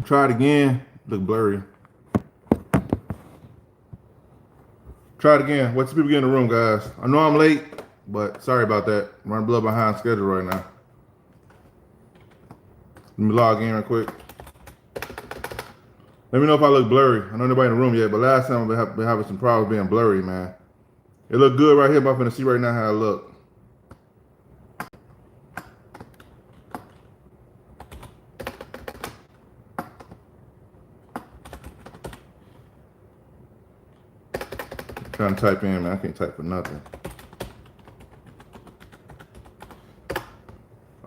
Try it again. Look blurry. Try it again. What's the people get in the room, guys? I know I'm late, but sorry about that. I'm running a little behind schedule right now. Let me log in real quick. Let me know if I look blurry. I know nobody in the room yet, but last time I've been having some problems being blurry, man. It looked good right here, but I'm gonna see right now how I look. I'm trying to type in, man. I can't type for nothing.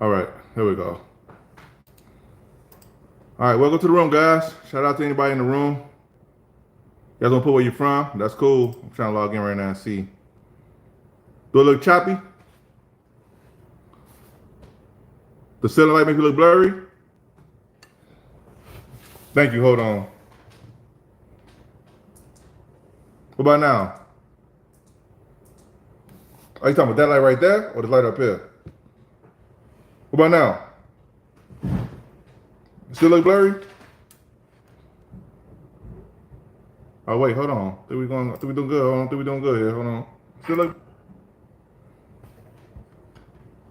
All right, here we go. All right, welcome to the room, guys. Shout out to anybody in the room. You guys wanna put where you're from? That's cool. I'm trying to log in right now and see. Do it look choppy? The ceiling light make you look blurry? Thank you, hold on. What about now? Are you talking about that light right there or the light up here? What about now? Still look blurry? Oh wait, hold on. I think we doing good. Hold on, I think we doing good here. Hold on.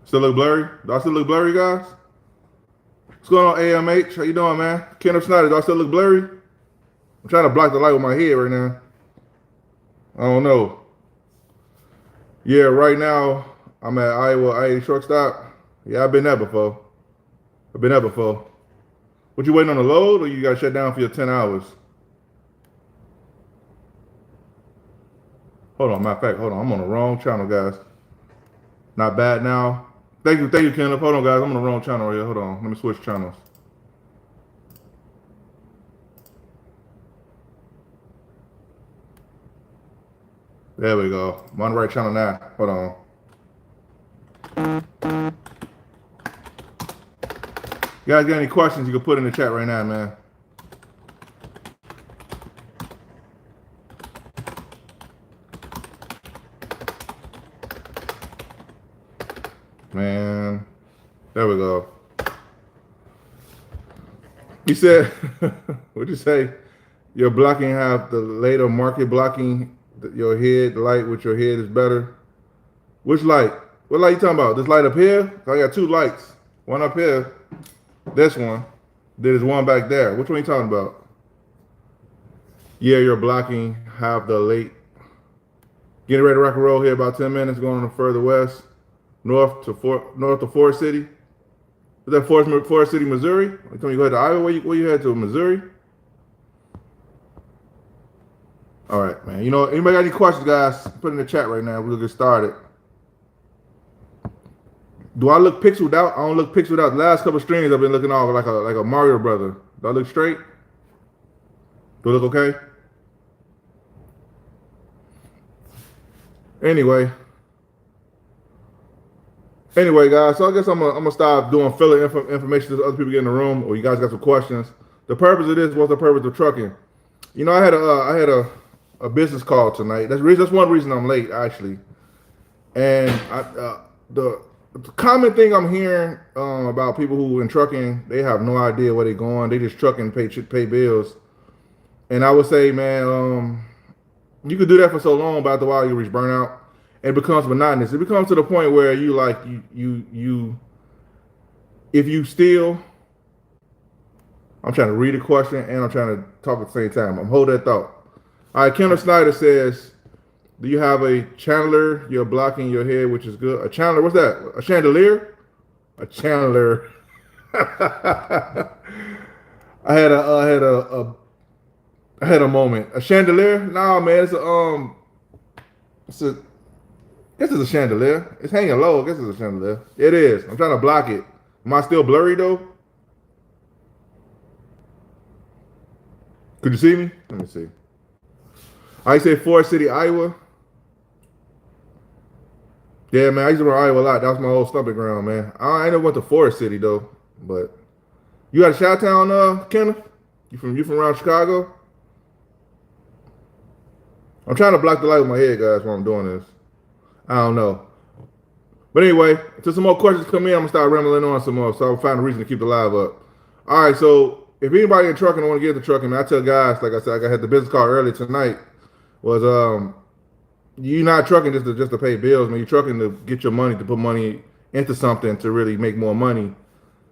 Still look blurry? Do I still look blurry, guys? What's going on, AMH? How you doing, man? Kenneth Snyder, do I still look blurry? I'm trying to block the light with my head right now. I don't know. Yeah, right now I'm at Iowa shortstop. Yeah, I've been there before. What, you waiting on the load or you got shut down for your 10 hours? Hold on, matter of fact, hold on. I'm on the wrong channel, guys. Not bad now. Thank you, Kenneth. Hold on, guys. I'm on the wrong channel right here. Hold on. Let me switch channels. There we go. I'm on the right channel now. Hold on. You guys got any questions you can put in the chat right now, man. Man, there we go. You said, what'd you say? You're blocking half the later market blocking your head, the light with your head is better. Which light? What light you talking about? This light up here? I got two lights. One up here, this one. There's one back there. Which one are you talking about? Yeah, you're blocking half the late. Getting ready to rock and roll here about 10 minutes, going on further west. North to Forest City. Is that Forest City, Missouri? You go ahead to Iowa? Where you head to, Missouri? All right, man. You know, anybody got any questions, guys? Put in the chat right now. We'll get started. Do I look pixeled out? I don't look pixeled out. The last couple of streams I've been looking all like a Mario brother. Do I look straight? Do I look okay? Anyway, guys, so I guess I'm gonna stop doing filler information that other people get in the room, or you guys got some questions. The purpose of this, what's the purpose of trucking? You know, I had a business call tonight. That's one reason I'm late, actually. And the common thing I'm hearing about people who in trucking, they have no idea where they're going. They just trucking, pay bills. And I would say, man, you could do that for so long, but after a while you reach burnout. It becomes monotonous. It becomes to the point where you like if you steal. I'm trying to read a question and I'm trying to talk at the same time. I'm holding that thought. All right, Kenneth Snyder says, do you have a chandelier? You're blocking your head, which is good. A chandelier, what's that? A chandelier? A chandelier. I had a moment. A chandelier? Nah, man, this is a chandelier. It's hanging low. I guess it's a chandelier. It is. I'm trying to block it. Am I still blurry though? Could you see me? Let me see. I say Forest City, Iowa. Yeah, man, I used to run Iowa a lot. That was my old stomping ground, man. I never went to Forest City though. But you got a Chi-Town, Kenneth? You from around Chicago? I'm trying to block the light with my head, guys, while I'm doing this. I don't know. But anyway, until some more questions come in, I'm going to start rambling on some more. So I'll find a reason to keep the live up. All right, so if anybody in trucking want to get into trucking, man, I tell guys, like I said, like I had the business call earlier tonight, was you not trucking just to pay bills, man. You're trucking to get your money, to put money into something to really make more money,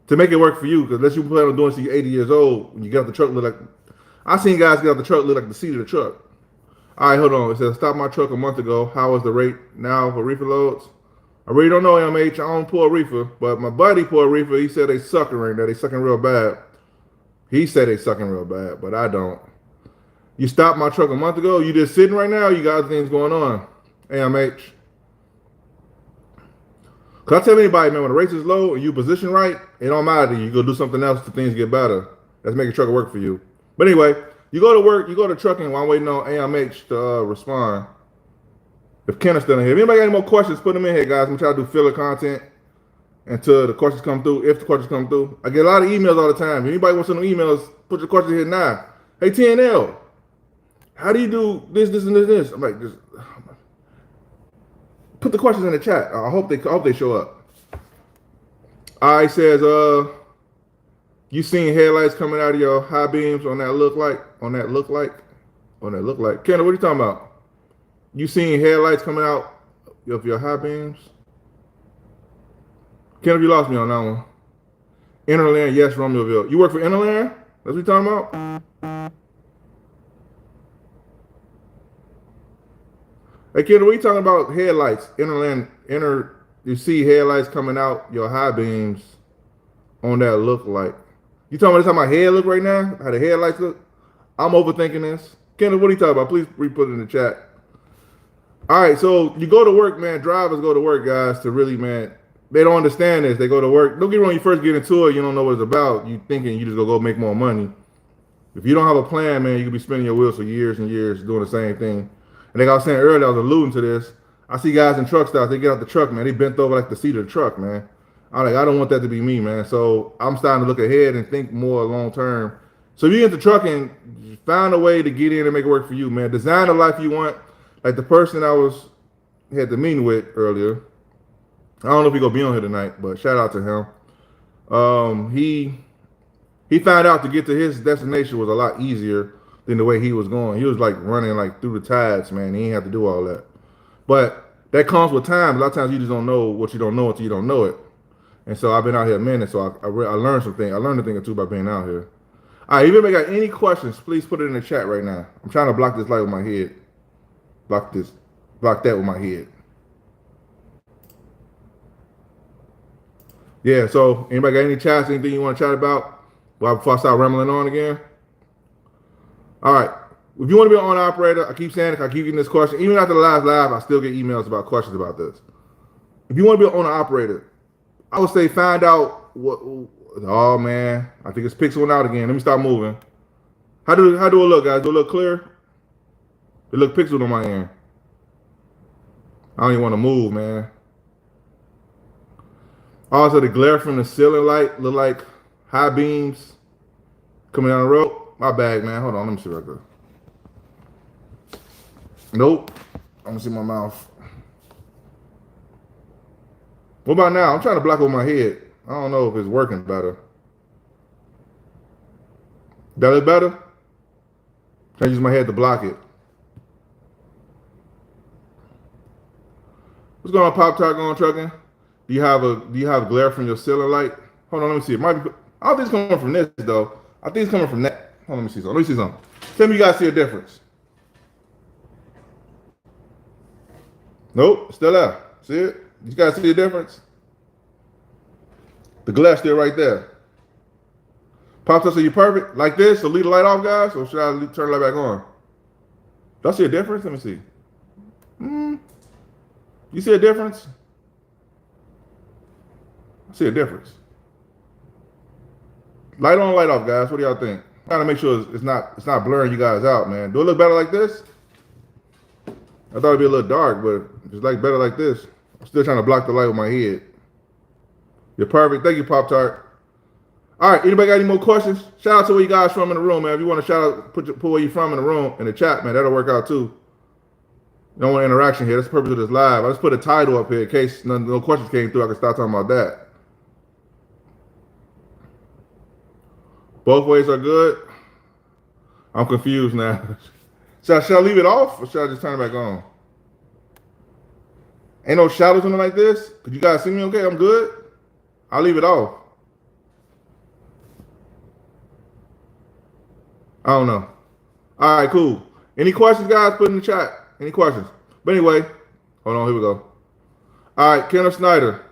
to make it work for you. Because unless you plan on doing this till you're 80 years old, when you get off the truck, look like I seen guys get off the truck look like the seat of the truck. All right, hold on. It says stop my truck a month ago. How is the rate now for reefer loads? I really don't know, MH. I don't pull a reefer, but my buddy pulled a reefer. He said they sucking right now. They sucking real bad. He said they sucking real bad, but I don't. You stopped my truck a month ago. You just sitting right now. You got other things going on. AMH. Cause I tell anybody, man, when the race is low and you position right, it don't matter. You go do something else till things get better. That's making truck work for you. But anyway, you go to work. You go to trucking while I'm waiting on AMH to respond. If Ken is still in here. If anybody got any more questions, put them in here, guys. I'm trying to do filler content until the questions come through. If the questions come through, I get a lot of emails all the time. If anybody wants to send them emails, put your questions here now. Hey TNL, how do you do this, this, and this? I'm like, just put the questions in the chat. I hope they show up. All right, says you seen headlights coming out of your high beams on that look like? Kendall, what are you talking about? You seen headlights coming out of your high beams? Kendall, you lost me on that one. Interland, yes, Romeoville. You work for Interland? That's what you talking about? Hey, Kendall, what you talking about headlights? Interland, you see headlights coming out your high beams on that look like. You talking about this how my head look right now? How the headlights look? I'm overthinking this. Kendall, what are you talking about? Please re-put it in the chat. All right, so you go to work, man. Drivers go to work, guys, to really, man, they don't understand this. They go to work. Don't get me wrong, you first get into it, you don't know what it's about. You thinking you just go make more money. If you don't have a plan, man, you could be spinning your wheels for years and years doing the same thing. And like I was saying earlier, I was alluding to this. I see guys in truck stops, they get out the truck, man. They bent over like the seat of the truck, man. I don't want that to be me, man. So I'm starting to look ahead and think more long term. So if you get into trucking, find a way to get in and make it work for you, man. Design the life you want. Like the person I had the meeting with earlier. I don't know if he's gonna be on here tonight, but shout out to him. He found out to get to his destination was a lot easier than the way he was going. He was like running like through the tides, man. He ain't have to do all that. But that comes with time. A lot of times you just don't know what you don't know until you don't know it. And so I've been out here a minute, so I learned some things. I learned a thing or two by being out here. All right, if anybody got any questions, please put it in the chat right now. I'm trying to block this light with my head. Block that with my head. Yeah, so anybody got any chats, anything you want to chat about? Well, before I start rambling on again. All right. If you want to be an owner operator, I keep saying it, I keep getting this question. Even after the last live, I still get emails about questions about this. If you want to be an owner operator, I would say find out what. Oh man, I think it's pixeling out again. Let me start moving. How do it look, guys? Do it look clear? It look pixeled on my end. I don't even want to move, man. Also, the glare from the ceiling light look like high beams coming down the road. My bad, man. Hold on, let me see right there. Nope. I don't see my mouth. What about now? I'm trying to block with my head. I don't know if it's working better. That look better? I use my head to block it. What's going on, Pop Tart going trucking? Do you have glare from your ceiling light? Hold on, let me see. It might be. I don't think it's coming from this though. I think it's coming from that. Hold on, let me see something. Let me see something. Tell me you guys see a difference. Nope, still there. See it? You guys see the difference? The glass still right there. Pops up, so you perfect? Like this? So leave the light off, guys? Or should I turn the light back on? Do I see a difference? Let me see. You see a difference? I see a difference. Light on, light off, guys. What do y'all think? Trying to make sure it's not blurring you guys out, man. Do it look better like this? I thought it'd be a little dark, but it's like better like this. I'm still trying to block the light with my head. You're perfect. Thank you, Pop Tart. All right, anybody got any more questions? Shout out to where you guys from in the room, man. If you want to shout out, put where you from in the room in the chat, man. That'll work out too. No one interaction here. That's the purpose of this live. I just put a title up here in case no questions came through. I can start talking about that. Both ways are good. I'm confused now. Should I leave it off or should I just turn it back on? Ain't no shadows on it like this? Could you guys see me okay? I'm good? I'll leave it off. I don't know. All right, cool. Any questions, guys? Put in the chat. Any questions? But anyway, hold on. Here we go. All right, Kenneth Snyder.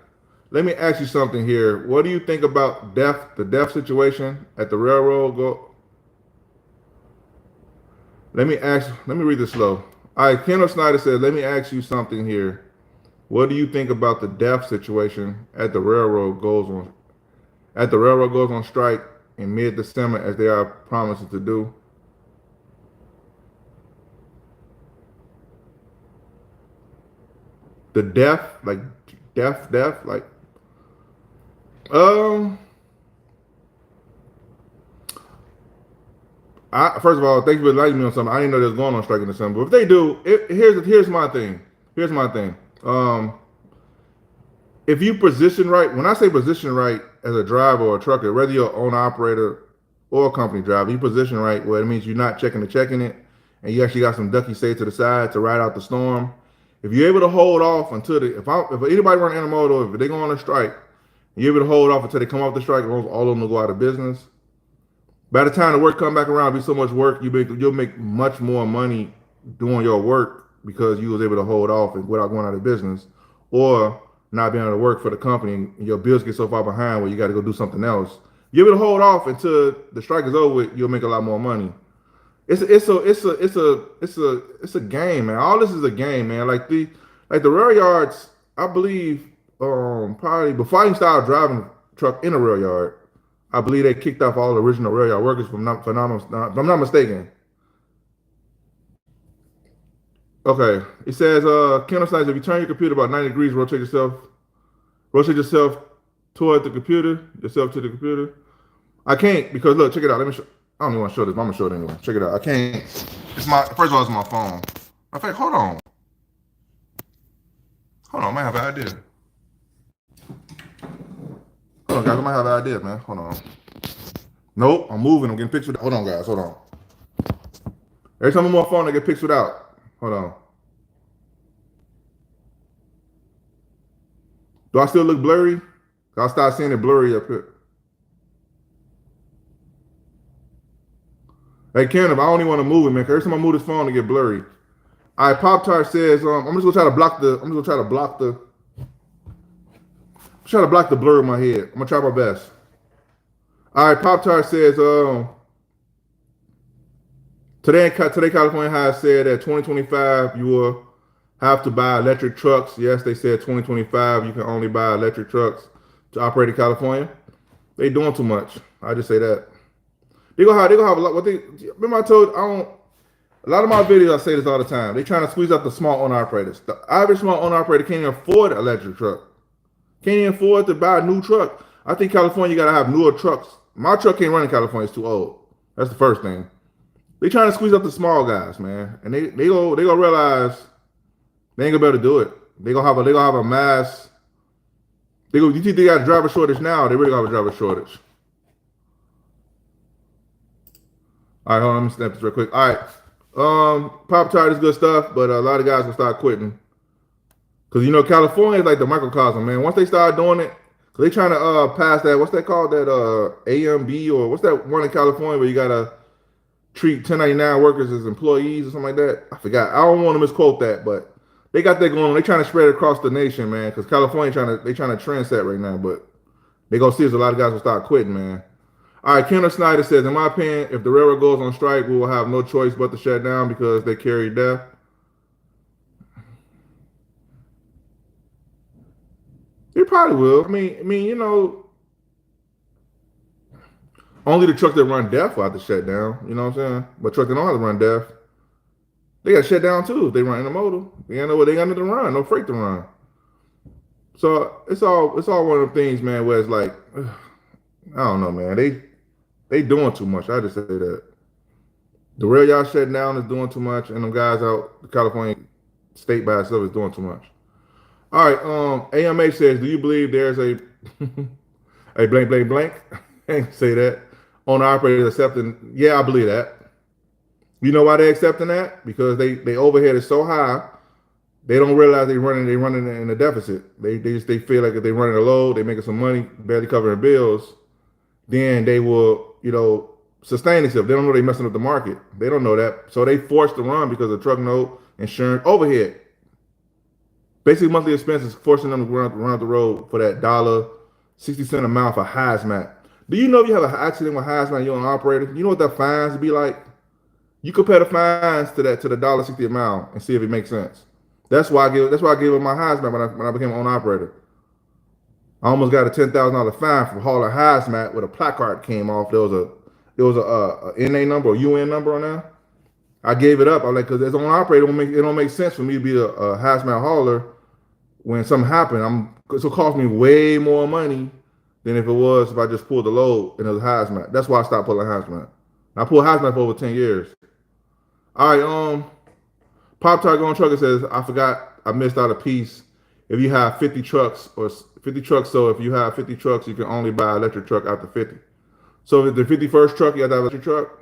Let me ask you something here. What do you think about the death situation at the railroad? Let me read this slow. All right, Kenneth Snyder says, let me ask you something here. What do you think about the death situation at the railroad goes on strike in mid-December as they are promising to do? The death, like death, like first of all, thank you for enlightening me on something. I didn't know they was going on strike in December. If they do, here's my thing. Here's my thing. If you position right, when I say position right as a driver or a trucker, whether you're an owner operator or a company driver, you position right where it means you're not checking it, and you actually got some ducky saved to the side to ride out the storm. If you're able to hold off until if anybody run intermodal, if they go on a strike, you're able to hold off until they come off the strike, all of them will go out of business. By the time the work come back around, be so much work, you'll make much more money doing your work because you was able to hold off without going out of business, or not being able to work for the company and your bills get so far behind where you got to go do something else. You're able to hold off until the strike is over with, you'll make a lot more money. It's a game, man. All this is a game, man. Like the rail yards, I believe, probably before I even started driving a truck in a rail yard, I believe they kicked off all the original rail yard workers if I'm not mistaken. Okay. It says, Kendall says, if you turn your computer about 90 degrees, rotate yourself toward the computer, yourself to the computer. I can't because look, check it out. Let me show. I don't even want to show this, but I'm gonna show it anyway. Check it out. I can't. First of all, it's my phone. In fact, hold on. I might have an idea. Hold on, guys. I might have an idea, man. Hold on. Nope, I'm moving. I'm getting pictured. Hold on, guys. Hold on. Every time I'm on my phone, I get pictured out. Hold on. Do I still look blurry? I'll start seeing it blurry up here. Hey, Kenneth, I don't even want to move it, man. Every time I move this phone, it get blurry. All right, Pop Tart says, I'm just gonna try to block the blur in my head. I'm gonna try my best. All right, Pop Tart says, today California has said that 2025 you will have to buy electric trucks. Yes, they said 2025 you can only buy electric trucks to operate in California. They doing too much. I just say that. They gonna have a lot. Remember I told a lot of my videos I say this all the time. They trying to squeeze out the small owner operators. The average small owner operator can't even afford an electric truck. Can't even afford to buy a new truck. I think California gotta have newer trucks. My truck can't run in California, it's too old. That's the first thing. They trying to squeeze out the small guys, man. And they gonna realize they ain't gonna be able to do it. They gonna have a mass. You think they got a driver shortage now? They really gonna have a driver shortage. All right, hold on. Let me snap this real quick. All right. Pop Tart is good stuff, but a lot of guys will start quitting. Because, California is like the microcosm, man. Once they start doing it, because they trying to pass that, what's that called? That AMB, or what's that one in California where you got to treat 1099 workers as employees or something like that? I forgot. I don't want to misquote that, but they got that going on. They trying to spread it across the nation, man, because California trying to trend set right now, but they going to see as a lot of guys will start quitting, man. All right, Kenneth Snyder says, in my opinion, if the railroad goes on strike, we will have no choice but to shut down because they carry death. They probably will. I mean, only the trucks that run death will have to shut down. You know what I'm saying? But trucks that don't have to run death, they got to shut down too if they run intermodal. They got nowhere they got nothing to run, no freight to run. So it's all one of the things, man, where it's like, I don't know, man. They doing too much. I just say that. The rail yard shutting down is doing too much, and them guys out the California state by itself is doing too much. All right, Amex says, do you believe there's a blank? I ain't say that. owner operators accepting. Yeah, I believe that. You know why they accepting that? Because they overhead is so high, they don't realize they running in a deficit. They feel like if they running a low, they making some money, barely covering bills, then they will, sustain themselves. They don't know they messing up the market. They don't know that. So they forced to run because of truck note, insurance, overhead. Basically monthly expenses forcing them to run out the road for that $1.60 a mile for hazmat. Do you know if you have an accident with hazmat and you're an operator, you know what that fines would be like? You compare the fines to the $1.60 a mile and see if it makes sense. That's why I gave up my hazmat when I became an owner operator. I almost got a $10,000 fine for hauling hazmat with a placard came off. There was a NA number or UN number on there. I gave it up. I like because as an owner operator, it don't make sense for me to be a hazmat hauler when something happened. It'll cost me way more money than if it was if I just pulled the load and it was hazmat. That's why I stopped pulling hazmat. I pulled hazmat for over 10 years. All right, Pop Tart Going Trucker says, I forgot I missed out a piece. If you have 50 trucks or 50 trucks, so if you have 50 trucks, you can only buy an electric truck after 50. So if the 51st truck, you have to have an electric truck?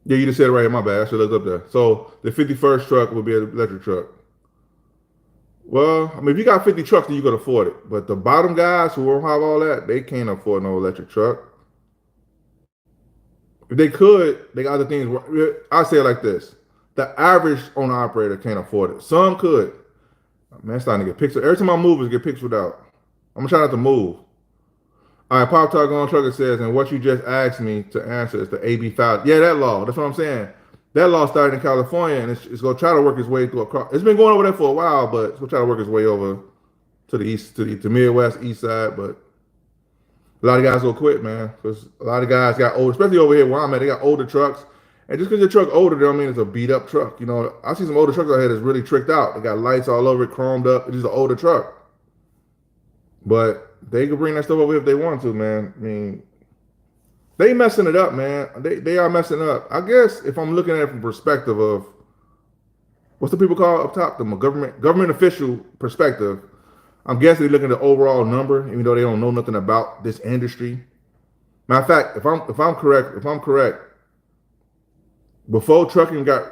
Yeah, you just said it right here. My bad. I should look up there. So the 51st truck will be an electric truck. Well, I mean, if you got 50 trucks, then you can afford it. But the bottom guys who won't have all that, they can't afford no electric truck. If they could, they got other things. I say it like this: the average owner operator can't afford it. Some could. Man, it's starting to get pixel. Every time I move, it get pixeled out. I'm gonna try not to move. All right, Pop Talk on Trucker says, and what you just asked me to answer is the AB file. Yeah, that law. That's what I'm saying. That law started in California, and it's gonna try to work its way through across. It's been going over there for a while, but it's gonna try to work its way over to the east, to the Midwest, east side. But a lot of guys will quit, man, because a lot of guys got old, especially over here where I'm at. They got older trucks, and just because your truck older, don't mean it's a beat up truck. I see some older trucks out here that's really tricked out. They got lights all over it, chromed up. It's just an older truck, but they could bring that stuff over if they want to, man. I mean, they messing it up, man. They are messing up. I guess if I'm looking at it from perspective of what's the people call up top, the government official perspective, I'm guessing they're looking at the overall number, even though they don't know nothing about this industry. Matter of fact, if I'm correct, before trucking got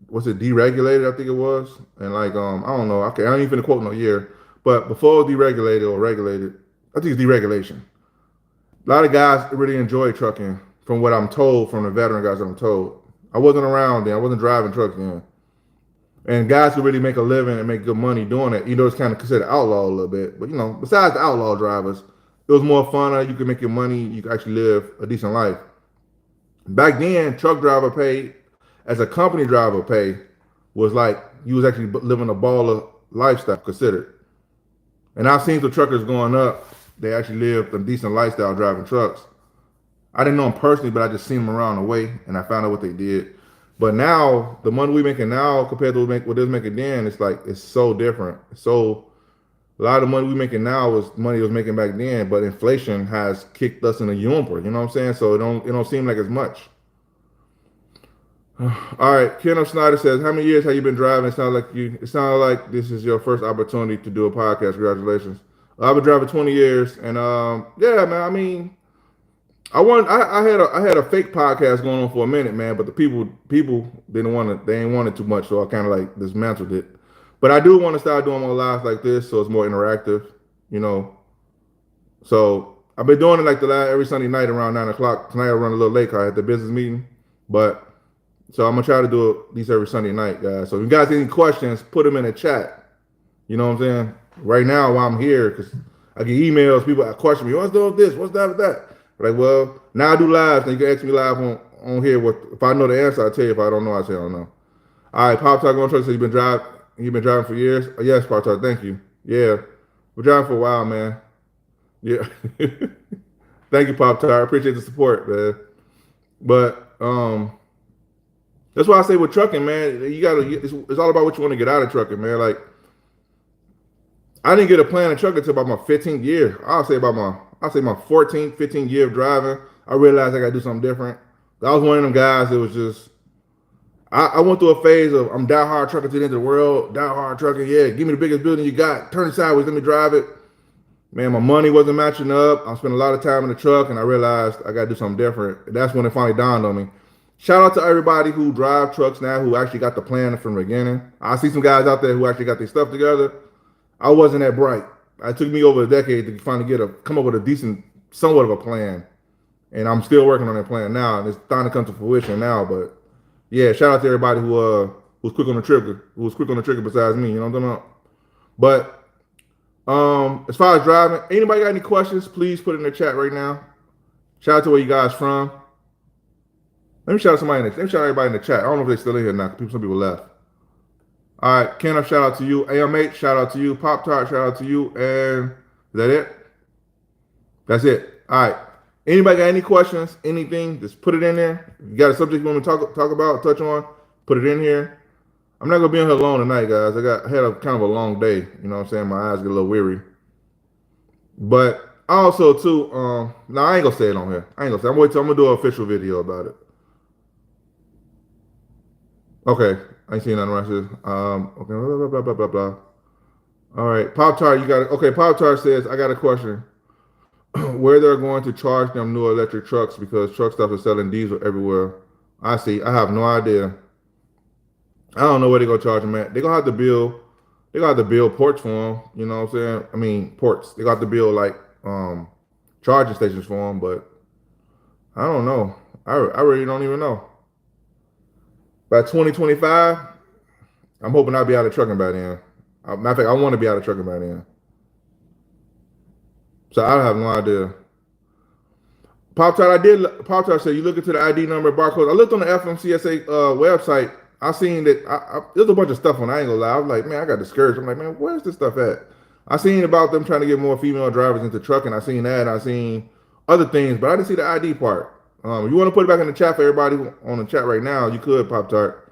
deregulated, I think it was, and I don't know, okay, I ain't even quote no year, but before deregulated or regulated, I think it's deregulation. A lot of guys really enjoy trucking, from what I'm told, from the veteran guys that I'm told. I wasn't around then. I wasn't driving trucks then. And guys could really make a living and make good money doing it. It's kind of considered outlaw a little bit. But, besides the outlaw drivers, it was more fun. You could make your money. You could actually live a decent life. Back then, truck driver pay, as a company driver pay, was like you was actually living a baller lifestyle considered. And I've seen the truckers going up. They actually lived a decent lifestyle driving trucks. I didn't know them personally, but I just seen them around the way, and I found out what they did. But now, the money we making now compared to what they was making then, it's so different. So a lot of the money we making now was money was making back then, but inflation has kicked us in a yumper. You know what I'm saying? So it don't seem like as much. All right, Kenneth Snyder says, how many years have you been driving? It sounded like this is your first opportunity to do a podcast. Congratulations. I've been driving 20 years, and yeah, man. I mean, I had a fake podcast going on for a minute, man, but the people didn't want it. They ain't want it too much, so I kind of like dismantled it. But I do want to start doing more lives like this, so it's more interactive, So I've been doing it like every Sunday night around 9 o'clock. Tonight I run a little late 'cause I had the business meeting, but so I'm gonna try to do it at least every Sunday night, guys. So if you guys have any questions, put them in the chat. You know what I'm saying? Right now, while I'm here, because I get emails, people question me, what's doing this? What's that with that? Like, well, now I do live, and you can ask me live on here. If I know the answer, I'll tell you. If I don't know, I'll say I don't know. All right, Pop Talk on Truck says you've been driving for years? Oh, yes, Pop Talk, thank you. Yeah, we're driving for a while, man. Yeah. Thank you, Pop Talk. I appreciate the support, man. But that's why I say with trucking, man, it's all about what you want to get out of trucking, man. Like, I didn't get a plan of trucking until about my 15th year. I'll say my 14th, 15th year of driving. I realized I got to do something different. I was one of them guys that was just, I went through a phase of I'm die hard trucking to the end of the world, die hard trucking. Yeah, give me the biggest building you got, turn it sideways, let me drive it. Man, my money wasn't matching up. I spent a lot of time in the truck, and I realized I got to do something different. That's when it finally dawned on me. Shout out to everybody who drive trucks now, who actually got the plan from the beginning. I see some guys out there who actually got their stuff together. I wasn't that bright. It took me over a decade to finally come up with a decent, somewhat of a plan, and I'm still working on that plan now, and it's starting to come to fruition now. But yeah, shout out to everybody who was quick on the trigger, who was quick on the trigger besides me. You know what I'm talking about? But as far as driving, anybody got any questions? Please put it in the chat right now. Shout out to where you guys from. Let me shout out somebody. Let me shout out everybody in the chat. I don't know if they're still in here now. Some people left. All right, Kenneth, shout out to you. AMH, shout out to you. Pop Tart, shout out to you. And is that it? That's it. All right. Anybody got any questions? Anything? Just put it in there. If you got a subject you want me to talk about, touch on, put it in here. I'm not gonna be in here alone tonight, guys. I had a kind of a long day. You know what I'm saying? My eyes get a little weary. But also too, no, I ain't gonna say it on here. I ain't gonna say. I'm gonna do an official video about it. Okay, I ain't seen nothing right here. Okay, blah blah blah blah blah. All right, Pop Tart, you got it. Okay, Pop Tart says, I got a question. Where they're going to charge them new electric trucks because truck stuff is selling diesel everywhere. I see. I have no idea. I don't know where they're gonna charge them at. They're gonna have to build. They're gonna have to build ports for them. You know what I'm saying? I mean ports. They're gonna have to build like charging stations for them. But I don't know. I really don't even know. By 2025, I'm hoping I'll be out of trucking by then. Matter of fact, I want to be out of trucking by then. So I have no idea. Pop Tart said you look into the ID number barcode. I looked on the FMCSA website. I seen that there's a bunch of stuff on. I ain't gonna lie. I was like, man, I got discouraged. I'm like, man, where's this stuff at? I seen about them trying to get more female drivers into trucking. I seen that. I seen other things, but I didn't see the ID part. If you want to put it back in the chat for everybody on the chat right now, you could, Pop Tart.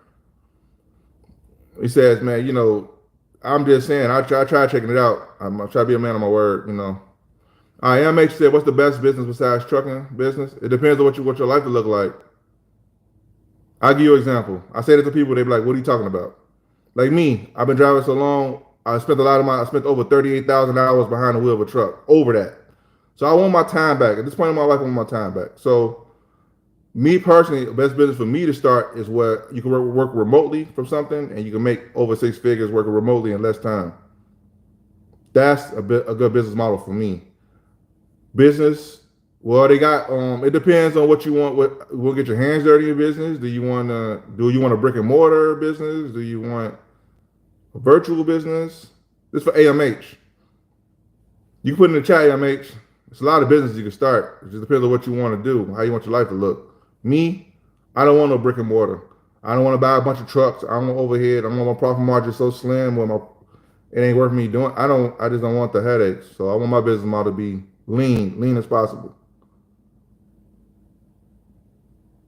He says, man, you know, I'm just saying, I try checking it out. I'm trying to be a man of my word, you know. Amex said, what's the best business besides trucking business? It depends on what your life will look like. I'll give you an example. I say that to people, they be like, what are you talking about? Like me, I've been driving so long, I spent over 38,000 hours behind the wheel of a truck, over that. So I want my time back. At this point in my life, I want my time back. So me personally, the best business for me to start is where you can work remotely from something and you can make over 6 figures working remotely in less time. That's a good business model for me. Business, well, they got it depends on what you want. What will get your hands dirty in business? Do you want a brick and mortar business? Do you want a virtual business? This for AMH. You can put in the chat, AMH. It's a lot of business you can start. It just depends on what you want to do, how you want your life to look. Me, I don't want no brick and mortar. I don't want to buy a bunch of trucks. I don't want overhead. I don't want my profit margin so slim where it ain't worth me doing. I just don't want the headaches. So I want my business model to be lean as possible.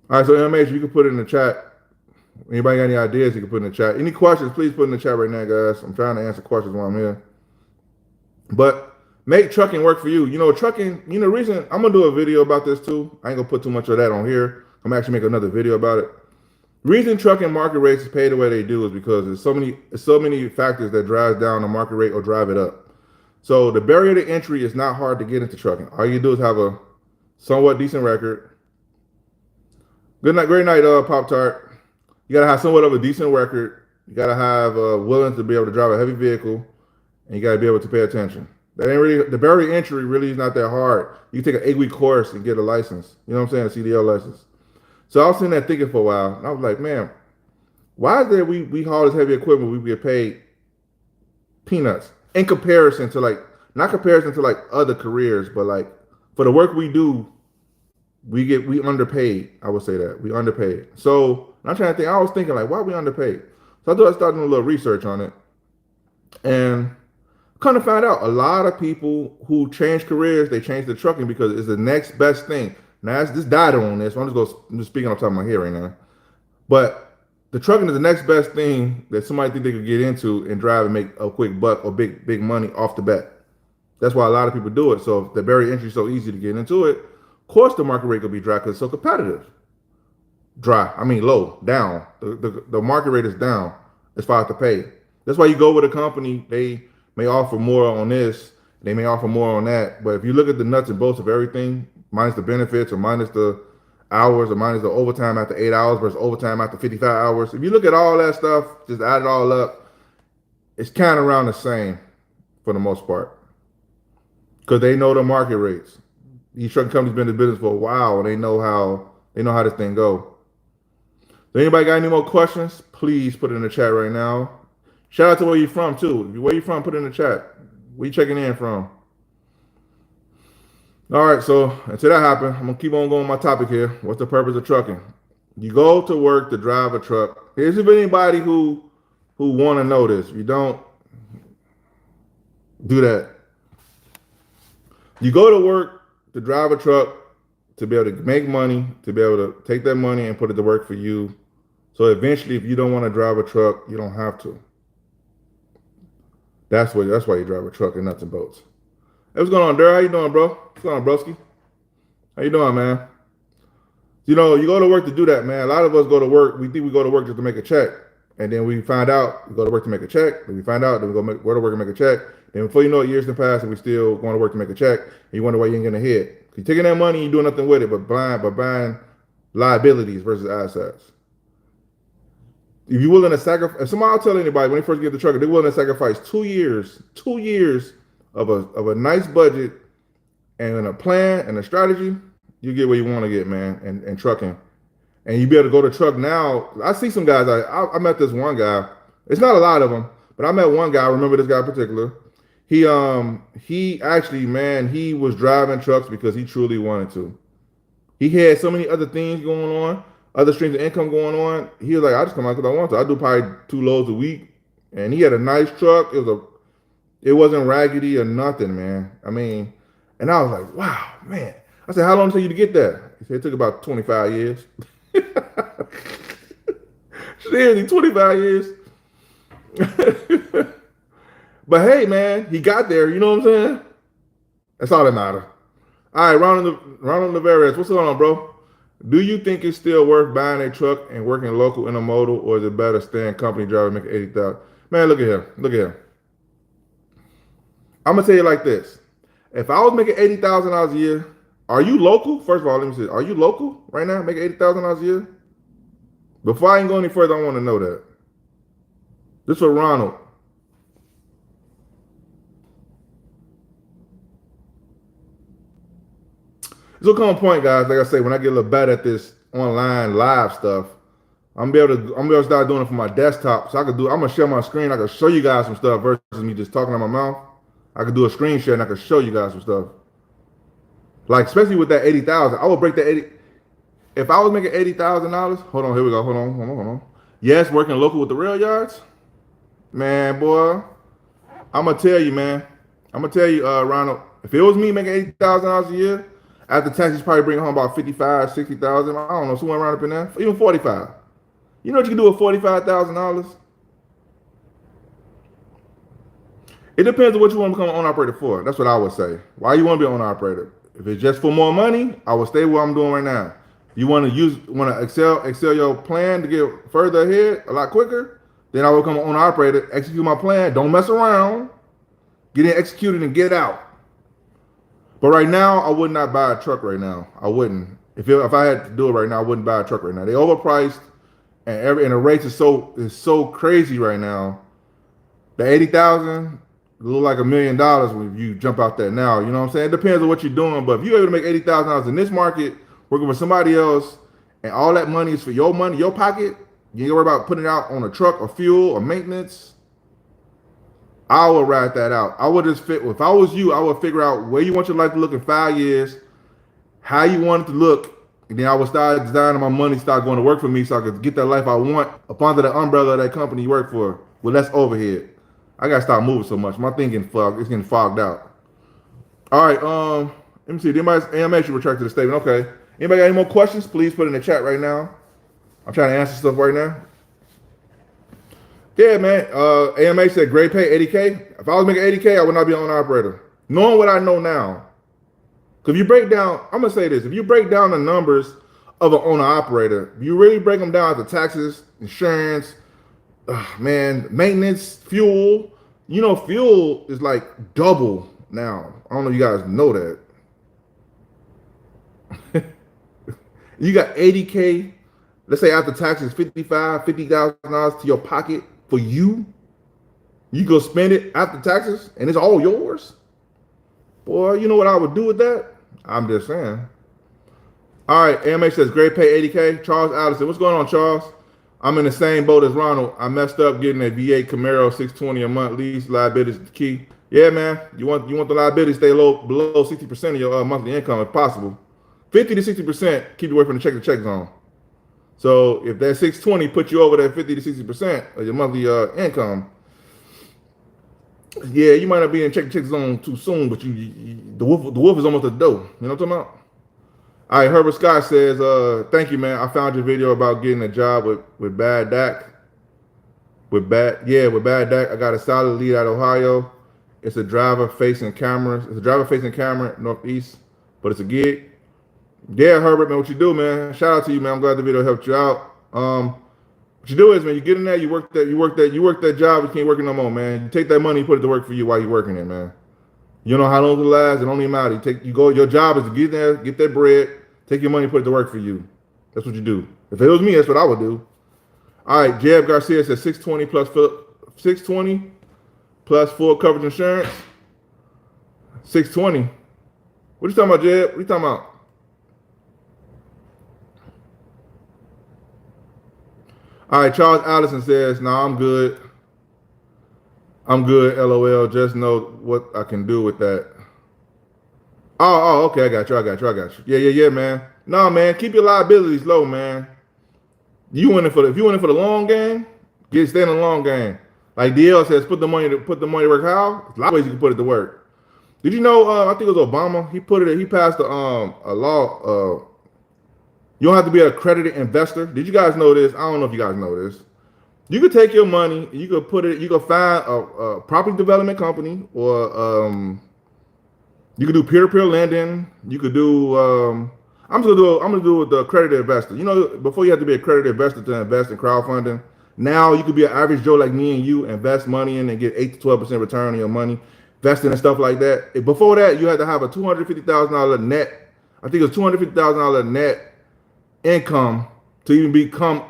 All right, so MH, you can put it in the chat. Anybody got any ideas, you can put in the chat. Any questions, please put in the chat right now, guys. I'm trying to answer questions while I'm here. But make trucking work for you. You know, trucking, the reason I'm going to do a video about this too. I ain't going to put too much of that on here. I'm actually make another video about it. The reason trucking market rates is paid the way they do is because there's so many factors that drive down the market rate or drive it up. So the barrier to entry is not hard to get into trucking. All you do is have a somewhat decent record. Good night, great night, Pop Tart. You gotta have somewhat of a decent record. You gotta have willing to be able to drive a heavy vehicle, and you gotta be able to pay attention. That ain't really the barrier to entry. Really is not that hard. You can take an 8-week course and get a license. You know what I'm saying? A CDL license. So I was sitting there thinking for a while, and I was like, man, why is there we haul this heavy equipment, we get paid peanuts in comparison to not comparison to other careers, but like for the work we do, we underpaid. I would say that we underpaid. So I'm trying to think. I was thinking why are we underpaid? So I thought I started doing a little research on it, and kind of found out a lot of people who change careers, they change to trucking because it's the next best thing. Now this died on this. So I'm just speaking on top of my head right now, but the trucking is the next best thing that somebody think they could get into and drive and make a quick buck or big money off the bat. That's why a lot of people do it. So if the barrier entry is so easy to get into it, of course the market rate could be dry because it's so competitive. Low, down. The market rate is down as far as the pay. That's why you go with a company, they may offer more on this, They may offer more on that, but if you look at the nuts and bolts of everything, minus the benefits or minus the hours or minus the overtime after 8 hours versus overtime after 55 hours, if you look at all that stuff, just add it all up, it's kind of around the same for the most part because they know the market rates. These trucking companies been in business for a while, and they know how this thing go. So anybody got any more questions? Please put it in the chat right now. Shout out to where you're from too. Where you from? Put it in the chat. Where you checking in from? All right, so until that happens, I'm gonna keep on going with my topic here. What's the purpose of trucking? You go to work to drive a truck. Here's if anybody who want to know this. If you don't, do that. You go to work to drive a truck to be able to make money, to be able to take that money and put it to work for you. So eventually, if you don't want to drive a truck, you don't have to. That's why you drive a truck and nuts and bolts. Hey, what's going on, Derek? How you doing, bro? What's going on, broski? How you doing, man? You know, you go to work to do that, man. A lot of us go to work. We think we go to work just to make a check. And then we find out we go to work to make a check. Then we find out that we go to work and make a check. And before you know it, years have passed and we still going to work to make a check. And you wonder why you ain't getting ahead. You're taking that money and you're doing nothing with it but buying liabilities versus assets. If you're willing to sacrifice, if somebody, I'll tell anybody when they first get the truck, they're willing to sacrifice 2 years of a nice budget and a plan and a strategy, you get where you want to get, man, and trucking. And you be able to go to truck now. I see some guys, I met this one guy. It's not a lot of them, but I met one guy. I remember this guy in particular. He actually, man, he was driving trucks because he truly wanted to. He had so many other things going on, other streams of income going on. He was like, I just come out because I want to. I do probably 2 loads a week. And he had a nice truck. It wasn't raggedy or nothing, man. I mean, and I was like, wow, man. I said, how long did it take you to get there? He said, it took about 25 years. Seriously, 25 years. But hey, man, he got there. You know what I'm saying? That's all that matters. All right, Ronald Navarez, what's going on, bro? Do you think it's still worth buying a truck and working local intermodal, or is it better staying company driver making 80,000? Man, look at here. I'm gonna tell you like this: if I was making $80,000 a year, are you local? First of all, let me say, are you local right now, making $80,000 a year? Before I can go any further, I want to know that. This for Ronald. There's a common point, guys. Like I say, when I get a little better at this online live stuff, I'm gonna be able to start doing it from my desktop. So I'm gonna share my screen. I can show you guys some stuff versus me just talking out my mouth. I could do a screen share and I could show you guys some stuff. Like, especially with that 80,000, I would break that 80. If I was making $80,000, hold on, here we go. Hold on. Yes, working local with the rail yards. Man, boy, I'm gonna tell you, man. Ronald, if it was me making $80,000 a year, after taxes probably bring home about 55, 60,000. I don't know, somewhere around up in there. Even 45. You know what you can do with $45,000? It depends on what you want to become an owner operator for. That's what I would say. Why you want to be an owner operator? If it's just for more money, I would stay where I'm doing right now. If you want to excel your plan to get further ahead a lot quicker, then I will become an owner operator, execute my plan, don't mess around, get it executed and get out. But right now, I would not buy a truck right now. I wouldn't. If I had to do it right now, I wouldn't buy a truck right now. They overpriced, and the rates is so crazy right now. The 80,000 look like $1 million when you jump out there now. You know what I'm saying? It depends on what you're doing, but if you're able to make $80,000 in this market, working for somebody else, and all that money is for your money, your pocket, you ain't worry about putting it out on a truck or fuel or maintenance. I would ride that out. I would just if I was you, I would figure out where you want your life to look in 5 years, how you want it to look, and then I would start designing my money, start going to work for me so I could get that life I want up under the umbrella of that company you work for with less overhead. I gotta stop moving so much. My thinking it's getting fogged out. All right, let me see. Anybody's Amex retracted the statement. Okay. Anybody got any more questions? Please put in the chat right now. I'm trying to answer stuff right now. Yeah, man. AMA said great pay, 80K. If I was making 80K, I would not be an owner operator. Knowing what I know now. Because if you break down, I'm going to say this. If you break down the numbers of an owner operator, you really break them down to taxes, insurance, maintenance, fuel. You know, fuel is like double now. I don't know if you guys know that. You got 80K, let's say after taxes, $50,000 to your pocket for you. You go spend it after taxes and it's all yours. Boy, you know what I would do with that? I'm just saying. All right, Amex says great pay 80K. Charles Allison, what's going on, Charles? I'm in the same boat as Ronald. I messed up getting a V8 Camaro 620 a month lease. Liability is the key. Yeah, man. You want the liability to stay low, below 60% of your monthly income if possible. 50 to 60% keep you away from the check zone. So if that 620 puts you over that 50 to 60% of your monthly income, yeah, you might not be in check zone too soon, but the wolf is almost at the door. You know what I'm talking about? All right, Herbert Scott says, thank you, man. I found your video about getting a job with Bad Dak. With Bad Dak. I got a solid lead out of Ohio. It's a driver facing cameras. It's a driver facing camera Northeast, but it's a gig. Yeah, Herbert, man, what you do, man? Shout out to you, man. I'm glad the video helped you out. What you do is, man, you get in there, you work that job, you can't work it no more, man. You take that money, you put it to work for you while you're working it, man. You know how long it'll last, it don't even matter. Your job is to get there, get that bread, take your money, put it to work for you. That's what you do. If it was me, that's what I would do. All right, Jeb Garcia says 620 plus full coverage insurance. 620. What you talking about, Jeb? What you talking about? All right, Charles Allison says, "No, I'm good. I'm good. LOL. Just know what I can do with that." Okay. I got you. Yeah, man. No, man. Keep your liabilities low, man. If you in it for the long game, stay in the long game. Like DL says, put the money to work. How? There's a lot of ways you can put it to work. Did you know? I think it was Obama. He passed a law. You don't have to be an accredited investor. Did you guys know this? I don't know if you guys know this. You could take your money, you could find a property development company, or you could do peer-to-peer lending. You could do I'm gonna do with the accredited investor. You know, before you had to be an accredited investor to invest in crowdfunding. Now you could be an average Joe like me and you, invest money in and get 8 to 12% return on your money, investing and stuff like that. Before that, you had to have a $250,000 net. I think it was $250,000 net income to even become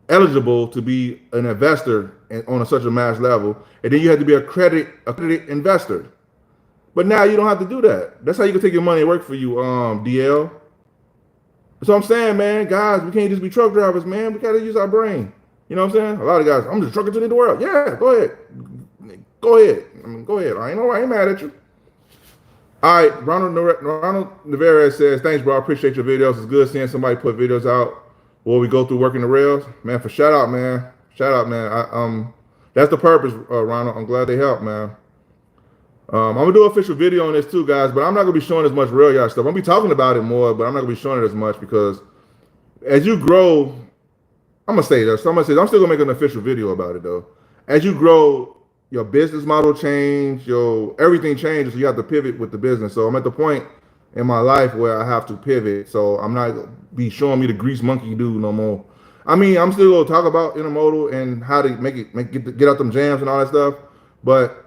eligible to be an investor on such a mass level, and then you had to be a accredited investor. But now you don't have to do that. That's how you can take your money and work for you, DL. That's what I'm saying, man. Guys, we can't just be truck drivers, man. We gotta use our brain. You know what I'm saying? A lot of guys, I'm just trucking to the world. Yeah, go ahead. Go ahead. I ain't mad at you. All right, Ronald Navarez says, thanks, bro. I appreciate your videos. It's good seeing somebody put videos out while we go through working the rails. Man, shout out, man. That's the purpose, Ronald. I'm glad they helped, man. I'm gonna do an official video on this too, guys, but I'm not gonna be showing as much rail yard stuff. I'm gonna be talking about it more, but I'm not gonna be showing it as much because as you grow, I'm gonna say this. I'm still gonna make an official video about it though. As you grow, your business model change, everything changes, so you have to pivot with the business. So I'm at the point in my life where I have to pivot. So I'm not gonna be showing me the grease monkey dude no more. I mean, I'm still gonna talk about intermodal and how to get out them jams and all that stuff, but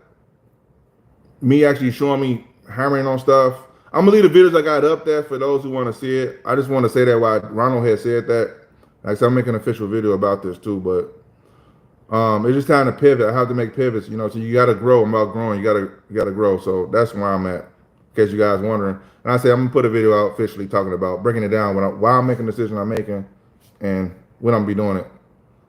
me actually showing me hammering on stuff. I'm gonna leave the videos I got up there for those who want to see it. I just want to say that why Ronald had said that. Like I said, I'm making an official video about this too, but it's just time to pivot. I have to make pivots, so you gotta grow. I'm about growing. You gotta grow. So that's where I'm at. In case you guys wondering. And I say I'm gonna put a video out officially talking about breaking it down why I'm making the decision I'm making and when I'm gonna be doing it.